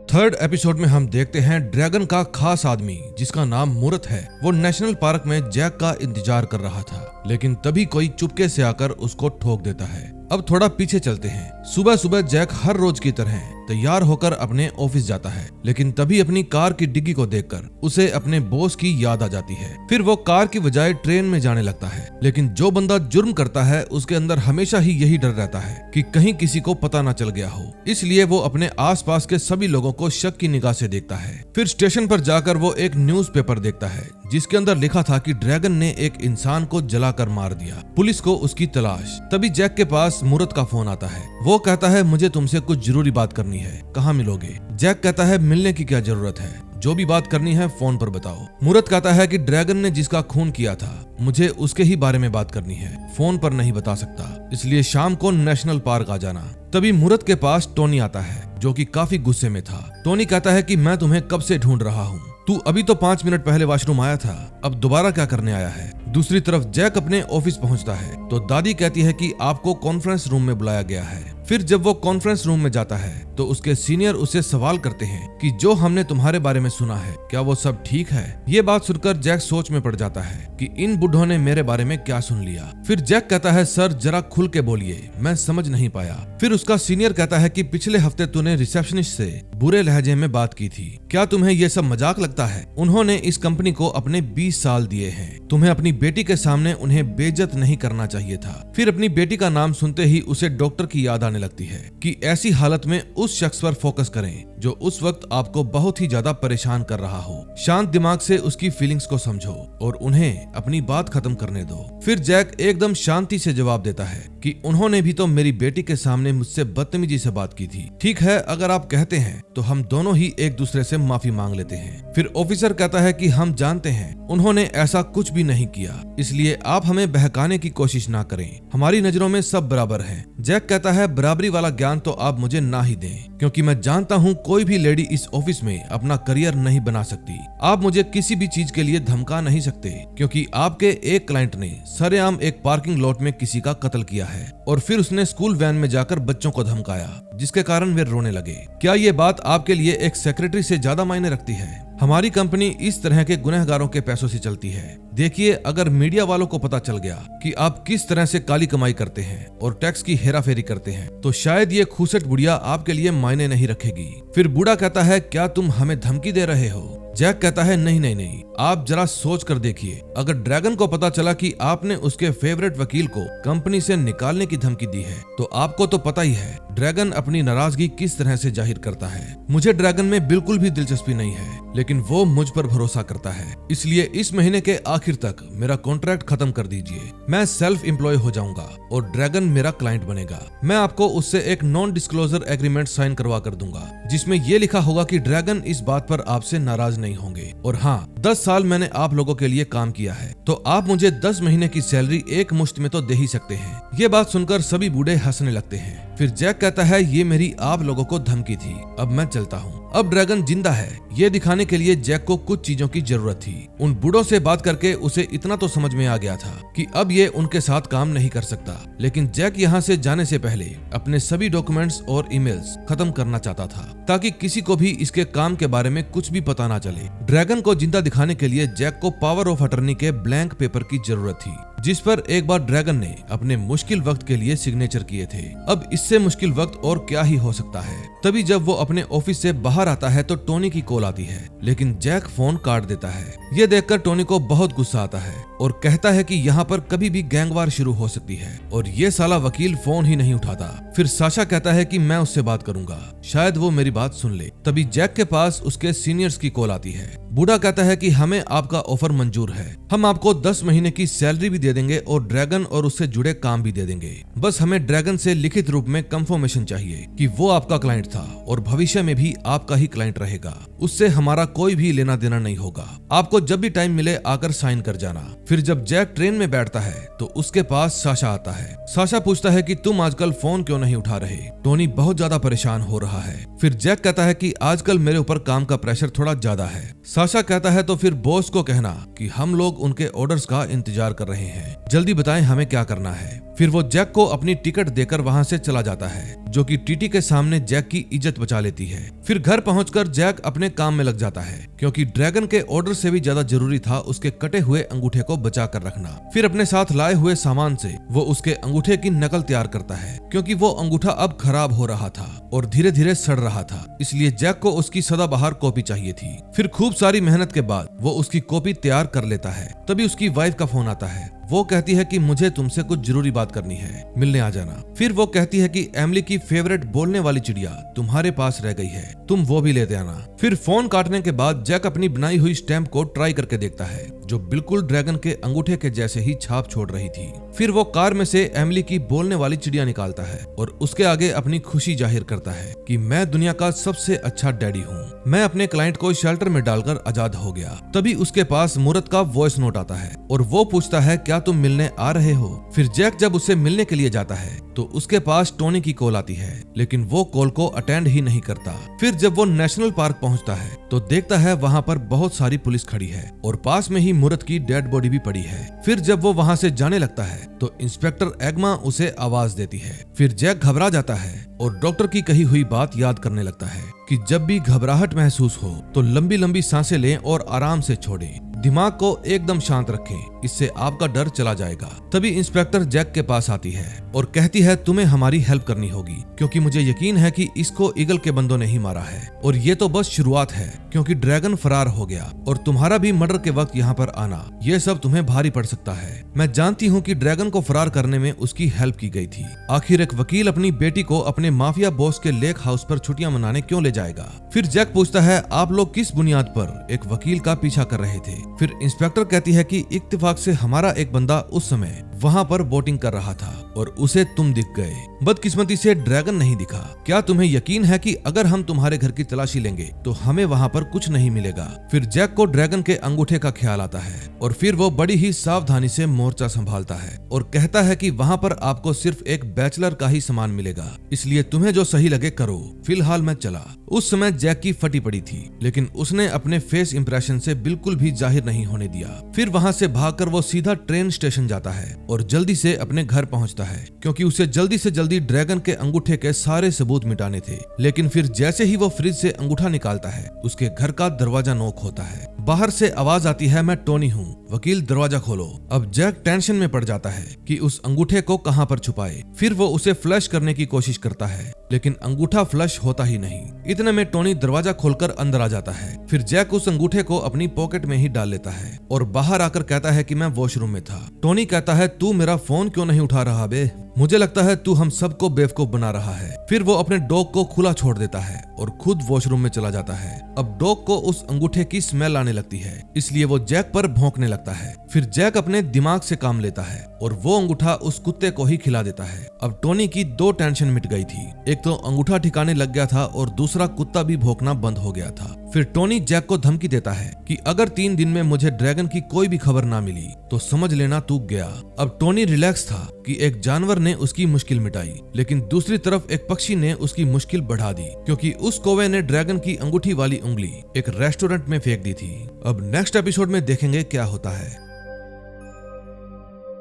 थर्ड एपिसोड में हम देखते हैं ड्रैगन का खास आदमी जिसका नाम मूरत है। वो नेशनल पार्क में जैक का इंतजार कर रहा था, लेकिन तभी कोई चुपके से आकर उसको ठोक देता है। अब थोड़ा पीछे चलते हैं। सुबह सुबह जैक हर रोज की तरह तैयार होकर अपने ऑफिस जाता है, लेकिन तभी अपनी कार की डिग्गी को देखकर उसे अपने बॉस की याद आ जाती है। फिर वो कार की बजाय ट्रेन में जाने लगता है, लेकिन जो बंदा जुर्म करता है उसके अंदर हमेशा ही यही डर रहता है कि कहीं किसी को पता ना चल गया हो, इसलिए वो अपने आसपास के सभी लोगों को शक की निगाह से देखता है। फिर स्टेशन पर जाकर वो एक न्यूज़पेपर देखता है जिसके अंदर लिखा था कि ड्रैगन ने एक इंसान को जलाकर मार दिया, पुलिस को उसकी तलाश। तभी जैक के पास मूरत का फोन आता है। वो कहता है मुझे तुमसे कुछ जरूरी बात करनी है, कहाँ मिलोगे। जैक कहता है मिलने की क्या जरूरत है, जो भी बात करनी है फोन पर बताओ। मूरत कहता है कि ड्रैगन ने जिसका खून किया था मुझे उसके ही बारे में बात करनी है, फोन पर नहीं बता सकता, इसलिए शाम को नेशनल पार्क आ जाना। तभी मूरत के पास टोनी आता है जो कि काफी गुस्से में था। टोनी कहता है कि मैं तुम्हें कब से ढूंढ रहा हूँ, तू अभी तो 5 मिनट पहले वॉशरूम आया था, अब दोबारा क्या करने आया है। दूसरी तरफ जैक अपने ऑफिस पहुंचता है तो दादी कहती है कि आपको कॉन्फ्रेंस रूम में बुलाया गया है। फिर जब वो कॉन्फ्रेंस रूम में जाता है तो उसके सीनियर उससे सवाल करते हैं कि जो हमने तुम्हारे बारे में सुना है क्या वो सब ठीक है। ये बात सुनकर जैक सोच में पड़ जाता है कि इन बुढ़ों ने मेरे बारे में क्या सुन लिया। फिर जैक कहता है सर जरा खुल के बोलिए, मैं समझ नहीं पाया। फिर उसका सीनियर कहता है कि पिछले हफ्ते तूने रिसेप्शनिस्ट से बुरे लहजे में बात की थी, क्या तुम्हें ये सब मजाक लगता है। उन्होंने इस कंपनी को अपने 20 साल दिए हैं, तुम्हें अपनी बेटी के सामने उन्हें बेइज्जत नहीं करना चाहिए था। फिर अपनी बेटी का नाम सुनते ही उसे डॉक्टर की याद आने लगती है कि ऐसी हालत में उस शख्स पर फोकस करें जो उस वक्त आपको बहुत ही ज्यादा परेशान कर रहा हो। शांत दिमाग से उसकी फीलिंग्स को समझो और उन्हें अपनी बात खत्म करने दो। फिर जैक एकदम शांति से जवाब देता है कि उन्होंने भी तो मेरी बेटी के सामने मुझसे बदतमीजी से बात की थी। ठीक है, अगर आप कहते हैं तो हम दोनों ही एक दूसरे से माफी मांग लेते हैं। फिर ऑफिसर कहता है कि हम जानते हैं उन्होंने ऐसा कुछ भी नहीं किया, इसलिए आप हमें बहकाने की कोशिश ना करें, हमारी नजरों में सब बराबर हैं। जैक कहता है बराबरी वाला ज्ञान तो आप मुझे ना ही दें, क्योंकि मैं जानता हूँ कोई भी लेडी इस ऑफिस में अपना करियर नहीं बना सकती। आप मुझे किसी भी चीज के लिए धमका नहीं सकते, क्योंकि आपके एक क्लाइंट ने सरेआम एक पार्किंग लॉट में किसी का कत्ल किया है और फिर उसने स्कूल वैन में जाकर बच्चों को धमकाया, जिसके कारण वे रोने लगे। क्या ये बात आपके लिए एक सेक्रेटरी से ज्यादा मायने रखती है? हमारी कंपनी इस तरह के गुनहगारों के पैसों से चलती है। देखिए, अगर मीडिया वालों को पता चल गया कि आप किस तरह से काली कमाई करते हैं और टैक्स की हेराफेरी करते हैं, तो शायद ये खूसट बुढ़िया आपके लिए मायने नहीं रखेगी। फिर बूढ़ा कहता है क्या तुम हमें धमकी दे रहे हो? जैक कहता है नहीं नहीं नहीं, आप जरा सोच कर देखिए, अगर ड्रैगन को पता चला कि आपने उसके फेवरेट वकील को कंपनी से निकालने की धमकी दी है तो आपको तो पता ही है ड्रैगन अपनी नाराजगी किस तरह से जाहिर करता है। मुझे ड्रैगन में बिल्कुल भी दिलचस्पी नहीं है, लेकिन वो मुझ पर भरोसा करता है, इसलिए इस महीने के आखिर तक मेरा कॉन्ट्रैक्ट खत्म कर दीजिए। मैं सेल्फ एम्प्लॉय हो जाऊंगा और ड्रैगन मेरा क्लाइंट बनेगा। मैं आपको उससे एक नॉन डिस्क्लोजर एग्रीमेंट साइन करवा कर दूंगा, जिसमें ये लिखा होगा कि ड्रैगन इस बात पर आपसे नाराज नहीं होंगे और हाँ, 10 साल मैंने आप लोगों के लिए काम किया है, तो आप मुझे 10 महीने की सैलरी एक मुश्त में तो दे ही सकते हैं। ये बात सुनकर सभी बूढ़े हंसने लगते हैं। फिर जैक कहता है, ये मेरी आप लोगों को धमकी थी, अब मैं चलता हूँ। अब ड्रैगन जिंदा है ये दिखाने के लिए जैक को कुछ चीजों की जरूरत थी। उन बूढ़ों से बात करके उसे इतना तो समझ में आ गया था कि अब ये उनके साथ काम नहीं कर सकता, लेकिन जैक यहाँ से जाने से पहले अपने सभी डॉक्यूमेंट्स और ईमेल्स खत्म करना चाहता था, ताकि किसी को भी इसके काम के बारे में कुछ भी पता ना चले। ड्रैगन को जिंदा दिखाने के लिए जैक को पावर ऑफ अटर्नी के ब्लैंक पेपर की जरूरत थी, जिस पर एक बार ड्रैगन ने अपने मुश्किल वक्त के लिए सिग्नेचर किए थे। अब इससे मुश्किल वक्त और क्या ही हो सकता है। तभी जब वो अपने ऑफिस से बाहर आता है तो टोनी की कॉल आती है, लेकिन जैक फोन काट देता है। ये देखकर टोनी को बहुत गुस्सा आता है और कहता है कि यहाँ पर कभी भी गैंगवार शुरू हो सकती है, और ये साला वकील फोन ही नहीं उठाता। फिर साशा कहता है कि मैं उससे बात करूंगा, शायद वो मेरी बात सुन ले। तभी जैक के पास उसके सीनियर्स की कॉल आती है। बूढ़ा कहता है कि हमें आपका ऑफर मंजूर है, हम आपको 10 महीने की सैलरी भी दे देंगे और ड्रैगन और उससे जुड़े काम भी दे देंगे। बस हमें ड्रैगन से लिखित रूप में कंफर्मेशन चाहिए कि वो आपका क्लाइंट था और भविष्य में भी आपका ही क्लाइंट रहेगा। उससे हमारा कोई भी लेना देना नहीं होगा। आपको जब भी टाइम मिले आकर साइन कर जाना। फिर जब जैक ट्रेन में बैठता है तो उसके पास साशा आता है। साशा पूछता है कि तुम आजकल फोन क्यों नहीं उठा रहे? टोनी बहुत ज्यादा परेशान हो रहा है। फिर जैक कहता है कि आजकल मेरे ऊपर काम का प्रेशर थोड़ा ज्यादा है। साशा कहता है तो फिर बॉस को कहना कि हम लोग उनके ऑर्डर्स का इंतजार कर रहे हैं, जल्दी बताएं हमें क्या करना है। फिर वो जैक को अपनी टिकट देकर वहां से चला जाता है, जो कि टीटी के सामने जैक की इज्जत बचा लेती है। फिर घर पहुंचकर जैक अपने काम में लग जाता है, क्योंकि ड्रैगन के ऑर्डर से भी ज्यादा जरूरी था उसके कटे हुए अंगूठे को बचा कर रखना। फिर अपने साथ लाए हुए सामान से वो उसके अंगूठे की नकल तैयार करता है, क्योंकि वो अंगूठा अब खराब हो रहा था और धीरे धीरे सड़ रहा था, इसलिए जैक को उसकी सदाबहार कॉपी चाहिए थी। फिर खूब सारी मेहनत के बाद वो उसकी कॉपी तैयार कर लेता है। तभी उसकी वाइफ का फोन आता है। वो कहती है कि मुझे तुमसे कुछ जरूरी बात करनी है, मिलने आ जाना। फिर वो कहती है कि एमिली की फेवरेट बोलने वाली चिड़िया तुम्हारे पास रह गई है, तुम वो भी लेते आना। फिर फोन काटने के बाद जैक अपनी बनाई हुई स्टैम्प को ट्राई करके देखता है, जो बिल्कुल ड्रैगन के अंगूठे के जैसे ही छाप छोड़ रही थी। फिर वो कार में से एमिली की बोलने वाली चिड़िया निकालता है और उसके आगे अपनी खुशी जाहिर करता है कि मैं दुनिया का सबसे अच्छा डैडी हूँ, मैं अपने क्लाइंट को शेल्टर में डालकर आजाद हो गया। तभी उसके पास मूरत का वॉइस नोट आता है और वो पूछता है क्या तुम मिलने आ रहे हो? फिर जैक जब उसे मिलने के लिए जाता है तो उसके पास टोनी की कॉल आती है, लेकिन वो कॉल को अटेंड ही नहीं करता। फिर जब वो नेशनल पार्क पहुंचता है तो देखता है वहां पर बहुत सारी पुलिस खड़ी है और पास में ही मूरत की डेड बॉडी भी पड़ी है। फिर जब वो वहां से जाने लगता है तो इंस्पेक्टर एग्मा उसे आवाज देती है। फिर जैक घबरा जाता है और डॉक्टर की कही हुई बात याद करने लगता है कि जब भी घबराहट महसूस हो तो लंबी लंबी सांसें लें और आराम से छोड़ें, दिमाग को एकदम शांत रखें, इससे आपका डर चला जाएगा। तभी इंस्पेक्टर जैक के पास आती है और कहती है तुम्हें हमारी हेल्प करनी होगी, क्योंकि मुझे यकीन है कि इसको ईगल के बंदों ने ही मारा है और ये तो बस शुरुआत है, क्योंकि ड्रैगन फरार हो गया और तुम्हारा भी मर्डर के वक्त यहाँ पर आना, ये सब तुम्हें भारी पड़ सकता है। मैं जानती हूँ कि ड्रैगन को फरार करने में उसकी हेल्प की गई थी। आखिर एक वकील अपनी बेटी को अपने माफिया बॉस के लेक हाउस पर छुट्टियां मनाने क्यों ले जाएगा? फिर जैक पूछता है आप लोग किस बुनियाद पर एक वकील का पीछा कर रहे थे? फिर इंस्पेक्टर कहती है कि इत्तेफाक से हमारा एक बंदा उस समय वहां पर बोटिंग कर रहा था और उसे तुम दिख गए। बदकिस्मती से ड्रैगन नहीं दिखा। क्या तुम्हें यकीन है कि अगर हम तुम्हारे घर की तलाशी लेंगे तो हमें वहां पर कुछ नहीं मिलेगा? फिर जैक को ड्रैगन के अंगूठे का ख्याल आता है और फिर वो बड़ी ही सावधानी से मोर्चा संभालता है और कहता है कि वहां पर आपको सिर्फ एक बैचलर का ही सामान मिलेगा, इसलिए तुम्हें जो सही लगे करो, फिलहाल मैं चला। उस समय जैक की फटी पड़ी थी, लेकिन उसने अपने फेस इंप्रेशन से बिल्कुल भी जाहिर नहीं होने दिया। फिर वहां से भागकर वो सीधा ट्रेन स्टेशन जाता है और जल्दी से अपने घर पहुंचता है, क्योंकि उसे जल्दी से जल्दी ड्रैगन के अंगूठे के सारे सबूत मिटाने थे। लेकिन फिर जैसे ही वो फ्रिज से अंगूठा निकालता है उसके घर का दरवाजा नॉक होता है। बाहर से आवाज आती है मैं टोनी हूँ, वकील दरवाजा खोलो। अब जैक टेंशन में पड़ जाता है कि उस अंगूठे को कहां पर छुपाए। फिर वो उसे फ्लश करने की कोशिश करता है, लेकिन अंगूठा फ्लश होता ही नहीं। इतने में टोनी दरवाजा खोलकर अंदर आ जाता है। फिर जैक उस अंगूठे को अपनी पॉकेट में ही डाल लेता है और बाहर आकर कहता है कि मैं वॉशरूम में था। टोनी कहता है तू मेरा फोन क्यों नहीं उठा रहा बे? मुझे लगता है तू हम सबको बेवकूफ बना रहा है। फिर वो अपने डॉग को खुला छोड़ देता है और खुद वॉशरूम में चला जाता है। अब डॉग को उस अंगूठे की स्मेल आने लगती है, इसलिए वो जैक पर भौंकने लगता है। फिर जैक अपने दिमाग से काम लेता है और वो अंगूठा उस कुत्ते को ही खिला देता है। अब टोनी की दो टेंशन मिट गई थी, एक तो अंगूठा ठिकाने लग गया था और दूसरा कुत्ता भी भौंकना बंद हो गया था। फिर टोनी जैक को धमकी देता है कि अगर 3 दिन में मुझे ड्रैगन की कोई भी खबर ना मिली तो समझ लेना तू गया। अब टोनी रिलैक्स था कि एक जानवर ने उसकी मुश्किल मिटाई, लेकिन दूसरी तरफ एक पक्षी ने उसकी मुश्किल बढ़ा दी, क्योंकि उस कौवे ने ड्रैगन की अंगूठी वाली उंगली एक रेस्टोरेंट में फेंक दी थी। अब नेक्स्ट एपिसोड में देखेंगे क्या होता है।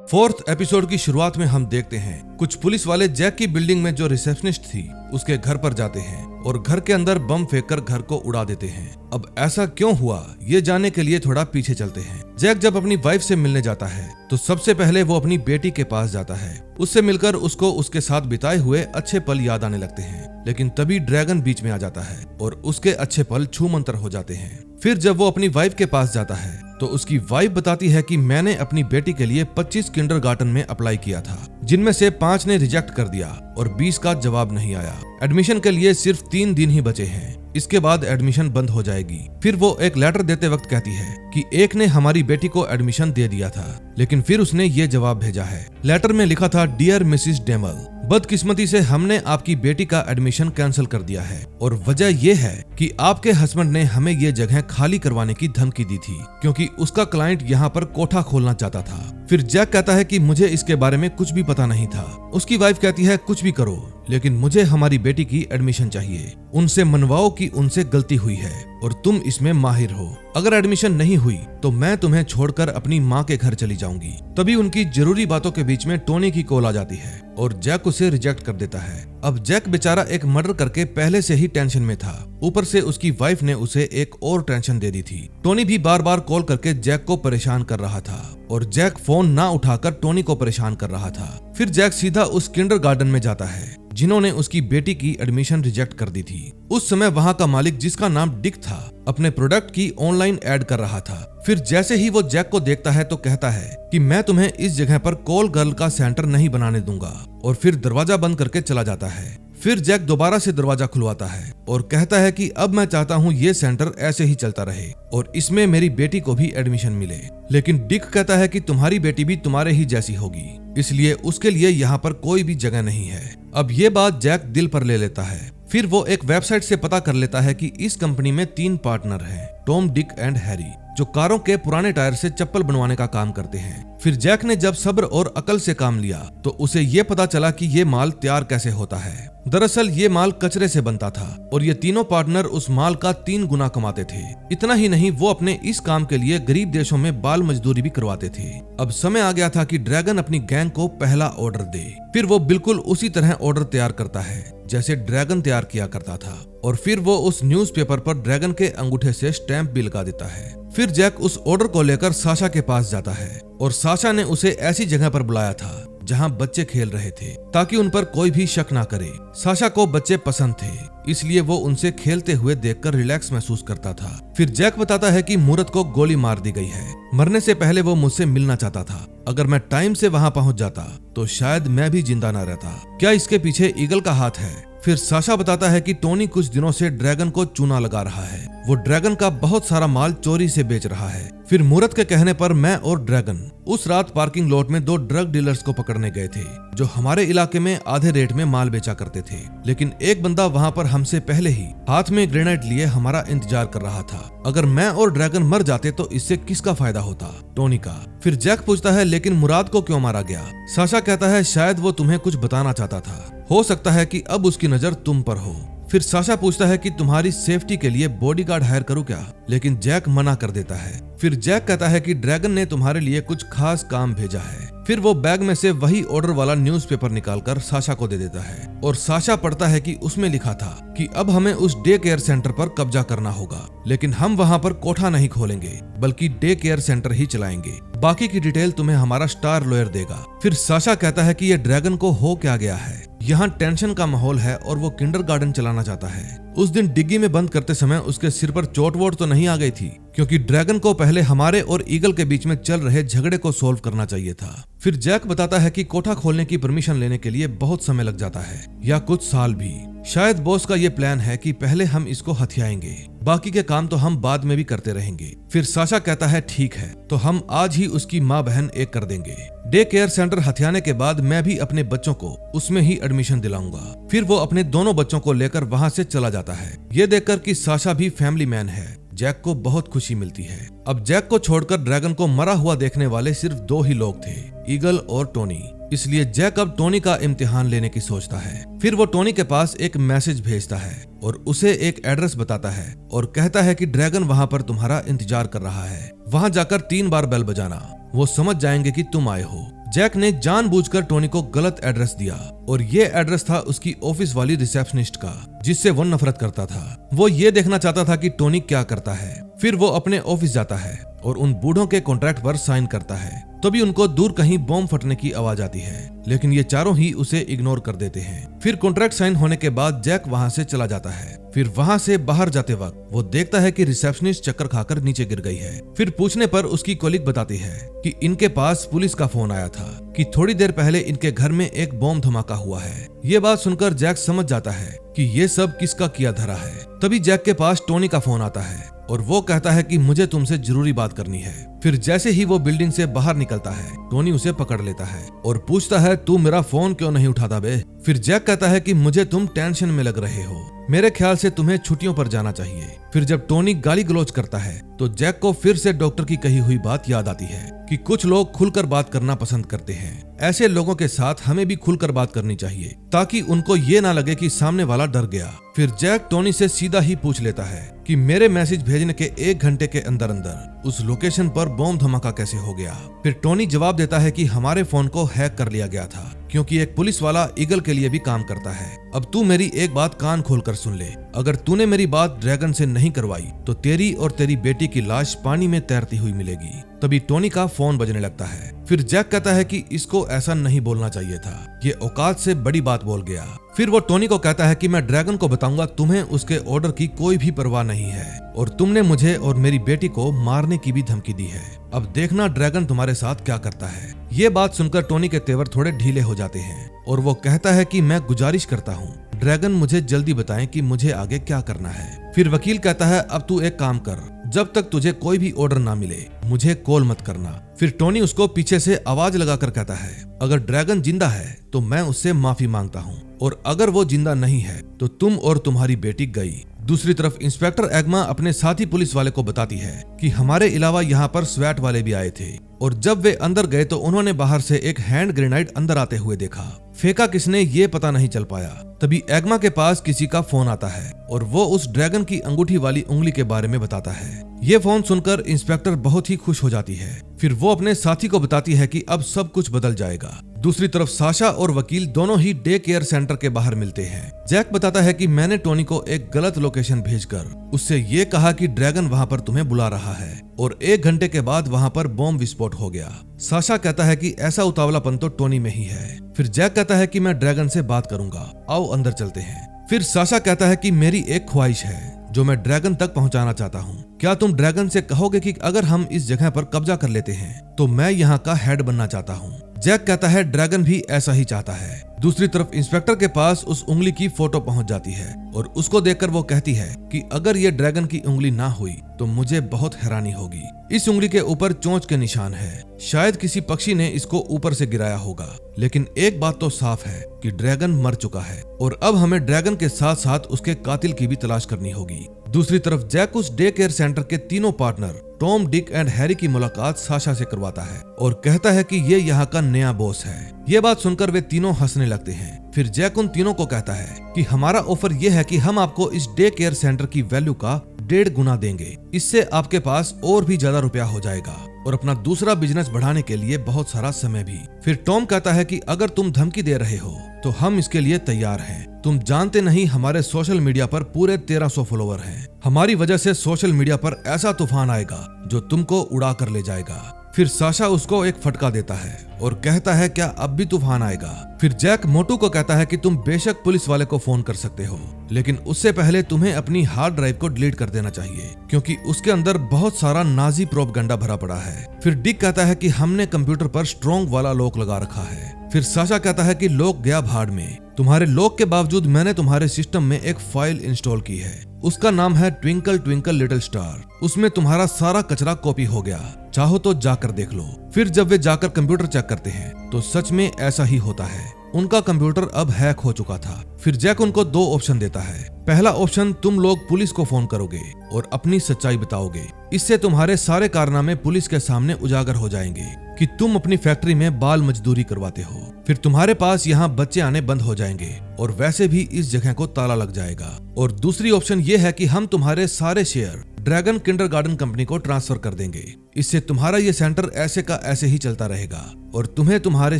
4th एपिसोड की शुरुआत में हम देखते हैं कुछ पुलिस वाले जैक की बिल्डिंग में जो रिसेप्शनिस्ट थी उसके घर पर जाते हैं और घर के अंदर बम फेंककर घर को उड़ा देते हैं। अब ऐसा क्यों हुआ ये जानने के लिए थोड़ा पीछे चलते हैं। जैक जब अपनी वाइफ से मिलने जाता है तो सबसे पहले वो अपनी बेटी के पास जाता है। उससे मिलकर उसको उसके साथ बिताए हुए अच्छे पल याद आने लगते हैं, लेकिन तभी ड्रैगन बीच में आ जाता है और उसके अच्छे पल छूमंतर हो जाते हैं। फिर जब वो अपनी वाइफ के पास जाता है तो उसकी वाइफ बताती है कि मैंने अपनी बेटी के लिए 25 किंडरगार्टन में अप्लाई किया था, जिनमें से 5 ने रिजेक्ट कर दिया और 20 का जवाब नहीं आया। एडमिशन के लिए सिर्फ 3 दिन ही बचे हैं, इसके बाद एडमिशन बंद हो जाएगी। फिर वो एक लेटर देते वक्त कहती है कि एक ने हमारी बेटी को एडमिशन दे दिया था, लेकिन फिर उसने ये जवाब भेजा है। लेटर में लिखा था, डियर मिसिस डेमल, बदकिस्मती से हमने आपकी बेटी का एडमिशन कैंसिल कर दिया है और वजह यह है कि आपके हस्बैंड ने हमें ये जगह खाली करवाने की धमकी दी थी, क्योंकि उसका क्लाइंट यहाँ पर कोठा खोलना चाहता था। फिर जैक कहता है कि मुझे इसके बारे में कुछ भी पता नहीं था। उसकी वाइफ कहती है, कुछ भी करो लेकिन मुझे हमारी बेटी की एडमिशन चाहिए। उनसे मनवाओ कि उनसे गलती हुई है और तुम इसमें माहिर हो। अगर एडमिशन नहीं हुई तो मैं तुम्हें छोड़कर अपनी माँ के घर चली जाऊंगी। तभी उनकी जरूरी बातों के बीच में टोनी की कॉल आ जाती है और जैक उसे रिजेक्ट कर देता है। अब जैक बेचारा एक मर्डर करके पहले से ही टेंशन में था, ऊपर से उसकी वाइफ ने उसे एक और टेंशन दे दी थी। टोनी भी बार बार कॉल करके जैक को परेशान कर रहा था और जैक फोन ना उठाकर टोनी को परेशान कर रहा था। फिर जैक सीधा उस किंडरगार्टन में जाता है जिन्होंने उसकी बेटी की एडमिशन रिजेक्ट कर दी थी। उस समय वहां का मालिक, जिसका नाम डिक था, अपने प्रोडक्ट की ऑनलाइन ऐड कर रहा था। फिर जैसे ही वो जैक को देखता है तो कहता है कि मैं तुम्हें इस जगह पर कॉल गर्ल का सेंटर नहीं बनाने दूंगा, और फिर दरवाजा बंद करके चला जाता है। फिर जैक दोबारा से दरवाजा खुलवाता है और कहता है कि अब मैं चाहता हूँ ये सेंटर ऐसे ही चलता रहे और इसमें मेरी बेटी को भी एडमिशन मिले। लेकिन डिक कहता है कि तुम्हारी बेटी भी तुम्हारे ही जैसी होगी, इसलिए उसके लिए यहाँ पर कोई भी जगह नहीं है। अब ये बात जैक दिल पर ले लेता है। फिर वो एक वेबसाइट से पता कर लेता है कि इस कंपनी में 3 पार्टनर हैं, टॉम, डिक एंड हैरी, जो कारों के पुराने टायर से चप्पल बनवाने का काम करते हैं। फिर जैक ने जब सब्र और अकल से काम लिया तो उसे ये पता चला कि ये माल तैयार कैसे होता है। दरअसल ये माल कचरे से बनता था और ये तीनों पार्टनर उस माल का 3 गुना कमाते थे। इतना ही नहीं, वो अपने इस काम के लिए गरीब देशों में बाल मजदूरी भी करवाते थे। अब समय आ गया था कि ड्रैगन अपनी गैंग को पहला ऑर्डर दे। फिर वो बिल्कुल उसी तरह ऑर्डर तैयार करता है जैसे ड्रैगन तैयार किया करता था, और फिर वो उस न्यूज़पेपर पर ड्रैगन के अंगूठे से स्टैंप भी लगा देता है। फिर जैक उस ऑर्डर को लेकर साशा के पास जाता है और साशा ने उसे ऐसी जगह पर बुलाया था जहां बच्चे खेल रहे थे, ताकि उन पर कोई भी शक ना करे। साशा को बच्चे पसंद थे, इसलिए वो उनसे खेलते हुए देखकर रिलैक्स महसूस करता था। फिर जैक बताता है कि मूरत को गोली मार दी गई है। मरने से पहले वो मुझसे मिलना चाहता था। अगर मैं टाइम से वहां पहुंच जाता तो शायद मैं भी जिंदा ना रहता। क्या इसके पीछे ईगल का हाथ है? फिर साशा बताता है कि टोनी कुछ दिनों से ड्रैगन को चूना लगा रहा है। वो ड्रैगन का बहुत सारा माल चोरी से बेच रहा है। फिर मूरत के कहने पर मैं और ड्रैगन उस रात पार्किंग लॉट में 2 ड्रग डीलर्स को पकड़ने गए थे, जो हमारे इलाके में आधे रेट में माल बेचा करते थे। लेकिन एक बंदा वहां पर हमसे पहले ही हाथ में ग्रेनेड लिए हमारा इंतजार कर रहा था। अगर मैं और ड्रैगन मर जाते तो इससे किसका फायदा होता? टोनी का। फिर जैक पूछता है, लेकिन मुराद को क्यों मारा गया? साशा कहता है, शायद वो तुम्हें कुछ बताना चाहता था, हो सकता है कि अब उसकी नजर तुम पर हो। फिर साशा पूछता है कि तुम्हारी सेफ्टी के लिए बॉडीगार्ड हायर करूं क्या? लेकिन जैक मना कर देता है। फिर जैक कहता है कि ड्रैगन ने तुम्हारे लिए कुछ खास काम भेजा है। फिर वो बैग में से वही ऑर्डर वाला न्यूज़पेपर निकालकर साशा को दे देता है और साशा पढ़ता है कि उसमें लिखा था कि अब हमें उस डे केयर सेंटर पर कब्जा करना होगा, लेकिन हम वहां पर कोठा नहीं खोलेंगे बल्कि डे केयर सेंटर ही चलाएंगे। बाकी की डिटेल तुम्हें हमारा स्टार लॉयर देगा। फिर साशा कहता है कि ये ड्रैगन को हो क्या गया है, यहाँ टेंशन का माहौल है और वो किंडरगार्टन चलाना चाहता है। उस दिन डिग्गी में बंद करते समय उसके सिर पर चोट वोट तो नहीं आ गई थी, क्योंकि ड्रैगन को पहले हमारे और ईगल के बीच में चल रहे झगड़े को सोल्व करना चाहिए था। फिर जैक बताता है कि कोठा खोलने की परमिशन लेने के लिए बहुत समय लग जाता है या कुछ साल भी। शायद बॉस का ये प्लान है कि पहले हम इसको हथियाएंगे, बाकी के काम तो हम बाद में भी करते रहेंगे। फिर साशा कहता है ठीक है, तो हम आज ही उसकी माँ बहन एक कर देंगे। डे केयर सेंटर हथियाने के बाद मैं भी अपने बच्चों को उसमें ही एडमिशन दिलाऊंगा। फिर वो अपने दोनों बच्चों को लेकर वहाँ से चला जाता है। ये देखकर कि साशा भी फैमिली मैन है, जैक को बहुत खुशी मिलती है। अब जैक को छोड़कर ड्रैगन को मरा हुआ देखने वाले सिर्फ 2 ही लोग थे, ईगल और टोनी। इसलिए जैक अब टोनी का इम्तिहान लेने की सोचता है। फिर वो टोनी के पास एक मैसेज भेजता है और उसे एक एड्रेस बताता है और कहता है कि ड्रैगन वहाँ पर तुम्हारा इंतजार कर रहा है। वहाँ जाकर 3 बार बेल बजाना, वो समझ जाएंगे कि तुम आए हो। जैक ने जानबूझकर टोनी को गलत एड्रेस दिया और ये एड्रेस था उसकी ऑफिस वाली रिसेप्शनिस्ट का, जिससे वो नफरत करता था। वो ये देखना चाहता था कि टोनी क्या करता है। फिर वो अपने ऑफिस जाता है और उन बूढ़ों के कॉन्ट्रैक्ट पर साइन करता है। तभी उनको दूर कहीं बॉम्ब फटने की आवाज आती है, लेकिन ये चारों ही उसे इग्नोर कर देते हैं। फिर कॉन्ट्रैक्ट साइन होने के बाद जैक वहाँ से चला जाता है। फिर वहाँ से बाहर जाते वक्त वो देखता है कि रिसेप्शनिस्ट चक्कर खाकर नीचे गिर गई है। फिर पूछने पर उसकी कॉलीग बताती है कि इनके पास पुलिस का फोन आया था कि थोड़ी देर पहले इनके घर में एक बॉम्ब धमाका हुआ है। ये बात सुनकर जैक समझ जाता है कि ये सब किसका किया धरा है। तभी जैक के पास टोनी का फोन आता है और वो कहता है कि मुझे तुमसे जरूरी बात करनी है। फिर जैसे ही वो बिल्डिंग से बाहर निकलता है, टोनी उसे पकड़ लेता है और पूछता है तू मेरा फोन क्यों नहीं उठाता बे। फिर जैक कहता है कि मुझे तुम टेंशन में लग रहे हो, मेरे ख्याल से तुम्हें छुट्टियों पर जाना चाहिए। फिर जब टोनी गाली गलौज करता है तो जैक को फिर से डॉक्टर की कही हुई बात याद आती है कि कुछ लोग खुलकर बात करना पसंद करते हैं। ऐसे लोगों के साथ हमें भी खुलकर बात करनी चाहिए ताकि उनको ये ना लगे कि सामने वाला डर गया। फिर जैक टोनी से सीधा ही पूछ लेता है कि मेरे मैसेज भेजने के 1 घंटे के अंदर अंदर उस लोकेशन पर बॉम्ब धमाका कैसे हो गया। फिर टोनी जवाब देता है कि हमारे फोन को हैक कर लिया गया था, क्योंकि एक पुलिस वाला ईगल के लिए भी काम करता है। अब तू मेरी एक बात कान खोलकर सुन ले, अगर तूने मेरी बात ड्रैगन से नहीं करवाई तो तेरी और तेरी बेटी की लाश पानी में तैरती हुई मिलेगी। तभी टोनी का फोन बजने लगता है। फिर जैक कहता है कि इसको ऐसा नहीं बोलना चाहिए था, ये औकात से बड़ी बात बोल गया। फिर वो टोनी को कहता है कि मैं ड्रैगन को बताऊंगा तुम्हें उसके ऑर्डर की कोई भी परवाह नहीं है और तुमने मुझे और मेरी बेटी को मारने की भी धमकी दी है। अब देखना ड्रैगन तुम्हारे साथ क्या करता है। ये बात सुनकर टोनी के तेवर थोड़े ढीले हो जाते हैं और वो कहता है कि मैं गुजारिश करता हूँ ड्रैगन मुझे जल्दी बताएं कि मुझे आगे क्या करना है। फिर वकील कहता है अब तू एक काम कर, जब तक तुझे कोई भी ऑर्डर ना मिले मुझे कॉल मत करना। फिर टोनी उसको पीछे से आवाज लगाकर कहता है अगर ड्रैगन जिंदा है तो मैं उससे माफी मांगता हूँ और अगर वो जिंदा नहीं है तो तुम और तुम्हारी बेटी गई। दूसरी तरफ इंस्पेक्टर एग्मा अपने साथी पुलिस वाले को बताती है कि हमारे अलावा यहाँ पर स्वैट वाले भी आए थे और जब वे अंदर गए तो उन्होंने बाहर से एक हैंड ग्रेनाइड अंदर आते हुए देखा। फेंका किसने ये पता नहीं चल पाया। तभी एग्मा के पास किसी का फोन आता है और वो उस ड्रैगन की अंगूठी वाली उंगली के बारे में बताता है। ये फोन सुनकर इंस्पेक्टर बहुत ही खुश हो जाती है। फिर वो अपने साथी को बताती है कि अब सब कुछ बदल जाएगा। दूसरी तरफ साशा और वकील दोनों ही डे केयर सेंटर के बाहर मिलते हैं। जैक बताता है कि मैंने टोनी को एक गलत लोकेशन भेजकर उससे ये कहा कि ड्रैगन वहाँ पर तुम्हें बुला रहा है और 1 घंटे के बाद वहाँ पर बॉम्ब विस्फोट हो गया। साशा कहता है कि ऐसा उतावलापन तो टोनी में ही है। फिर जैक कहता है कि मैं ड्रैगन से बात करूंगा, आओ अंदर चलते हैं। फिर साशा कहता है कि मेरी एक ख्वाहिश है जो मैं ड्रैगन तक पहुंचाना चाहता हूं। क्या तुम ड्रैगन से कहोगे कि अगर हम इस जगह पर कब्जा कर लेते हैं तो मैं यहाँ का हेड बनना चाहता हूँ। जैक कहता है ड्रैगन भी ऐसा ही चाहता है। दूसरी तरफ इंस्पेक्टर के पास उस उंगली की फोटो पहुंच जाती है और उसको देखकर वो कहती है कि अगर ये ड्रैगन की उंगली ना हुई तो मुझे बहुत हैरानी होगी। इस उंगली के ऊपर चोंच के निशान है, शायद किसी पक्षी ने इसको ऊपर से गिराया होगा। लेकिन एक बात तो साफ है कि ड्रैगन मर चुका है और अब हमें ड्रैगन के साथ साथ उसके कातिल की भी तलाश करनी होगी। दूसरी तरफ जैक उस डे केयर सेंटर के तीनों partner Tom, Dick and Harry की मुलाकात साशा से करवाता है और कहता है कि ये यहाँ का नया बॉस है। ये बात सुनकर वे तीनों हंसने लगते हैं। फिर जैक उन तीनों को कहता है कि हमारा ऑफर ये है कि हम आपको इस डे केयर सेंटर की वैल्यू का 1.5 गुना देंगे। इससे आपके पास और भी ज्यादा रुपया हो जाएगा और अपना दूसरा बिजनेस बढ़ाने के लिए बहुत सारा समय भी। फिर टॉम कहता है कि अगर तुम धमकी दे रहे हो तो हम इसके लिए तैयार हैं। तुम जानते नहीं हमारे सोशल मीडिया पर पूरे 1300 फॉलोवर हैं। हमारी वजह से सोशल मीडिया पर ऐसा तूफान आएगा जो तुमको उड़ा कर ले जाएगा। फिर साशा उसको एक फटका देता है और कहता है क्या अब भी तूफान आएगा। फिर जैक मोटू को कहता है कि तुम बेशक पुलिस वाले को फोन कर सकते हो, लेकिन उससे पहले तुम्हें अपनी हार्ड ड्राइव को डिलीट कर देना चाहिए क्योंकि उसके अंदर बहुत सारा नाजी प्रोपगेंडा भरा पड़ा है। फिर डिक कहता है कि हमने कंप्यूटर पर स्ट्रॉन्ग वाला लॉक लगा रखा है। फिर साशा कहता है कि लॉक गया भाड़ में, तुम्हारे लॉक के बावजूद मैंने तुम्हारे सिस्टम में एक फाइल इंस्टॉल की है, उसका नाम है ट्विंकल ट्विंकल लिटिल स्टार, उसमें तुम्हारा सारा कचरा कॉपी हो गया, चाहो तो जाकर देख लो। फिर जब वे जाकर कंप्यूटर चेक करते हैं तो सच में ऐसा ही होता है, उनका कंप्यूटर अब हैक हो चुका था। फिर जैक उनको 2 ऑप्शन देता है। पहला ऑप्शन, तुम लोग पुलिस को फोन करोगे और अपनी सच्चाई बताओगे, इससे तुम्हारे सारे कारनामे पुलिस के सामने उजागर हो जाएंगे कि तुम अपनी फैक्ट्री में बाल मजदूरी करवाते हो। फिर तुम्हारे पास यहाँ बच्चे आने बंद हो जाएंगे और वैसे भी इस जगह को ताला लग जाएगा। और दूसरी ऑप्शन ये है कि हम तुम्हारे सारे शेयर ड्रैगन किंडरगार्टन कंपनी को ट्रांसफर कर देंगे, इससे तुम्हारा ये सेंटर ऐसे का ऐसे ही चलता रहेगा और तुम्हें तुम्हारे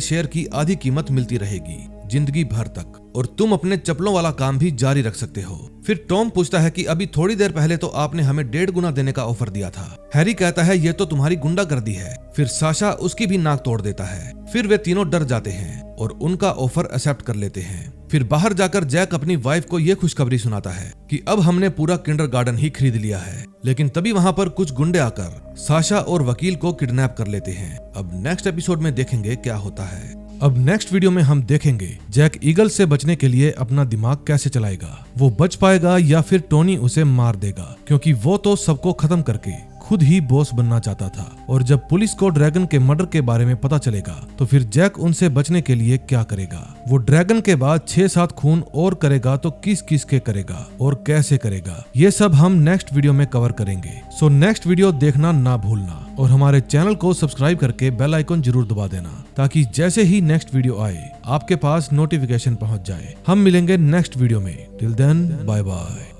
शेयर की आधी कीमत मिलती रहेगी जिंदगी भर तक, और तुम अपने चप्पलों वाला काम भी जारी रख सकते हो। फिर टॉम पूछता है कि अभी थोड़ी देर पहले तो आपने हमें 1.5 गुना देने का ऑफर दिया था। हैरी कहता है ये तो तुम्हारी गुंडागर्दी है। फिर साशा उसकी भी नाक तोड़ देता है। फिर वे तीनों डर जाते हैं और उनका ऑफर एक्सेप्ट कर लेते हैं। फिर बाहर जाकर जैक अपनी वाइफ को यह खुशखबरी सुनाता है कि अब हमने पूरा किंडरगार्टन ही खरीद लिया है। लेकिन तभी वहां पर कुछ गुंडे आकर साशा और वकील को किडनैप कर लेते हैं। अब नेक्स्ट एपिसोड में देखेंगे क्या होता है। अब नेक्स्ट वीडियो में हम देखेंगे जैक ईगल से बचने के लिए अपना दिमाग कैसे चलाएगा, वो बच पाएगा या फिर टोनी उसे मार देगा, क्योंकि वो तो सबको खत्म करके खुद ही बॉस बनना चाहता था। और जब पुलिस को ड्रैगन के मर्डर के बारे में पता चलेगा तो फिर जैक उनसे बचने के लिए क्या करेगा, वो ड्रैगन के बाद 6-7 खून और करेगा तो किस किस के करेगा और कैसे करेगा, ये सब हम नेक्स्ट वीडियो में कवर करेंगे। सो नेक्स्ट वीडियो देखना ना भूलना और हमारे चैनल को सब्सक्राइब करके बेल आइकन जरूर दबा देना, ताकि जैसे ही नेक्स्ट वीडियो आए आपके पास नोटिफिकेशन पहुंच जाए। हम मिलेंगे नेक्स्ट वीडियो में। Till then bye bye.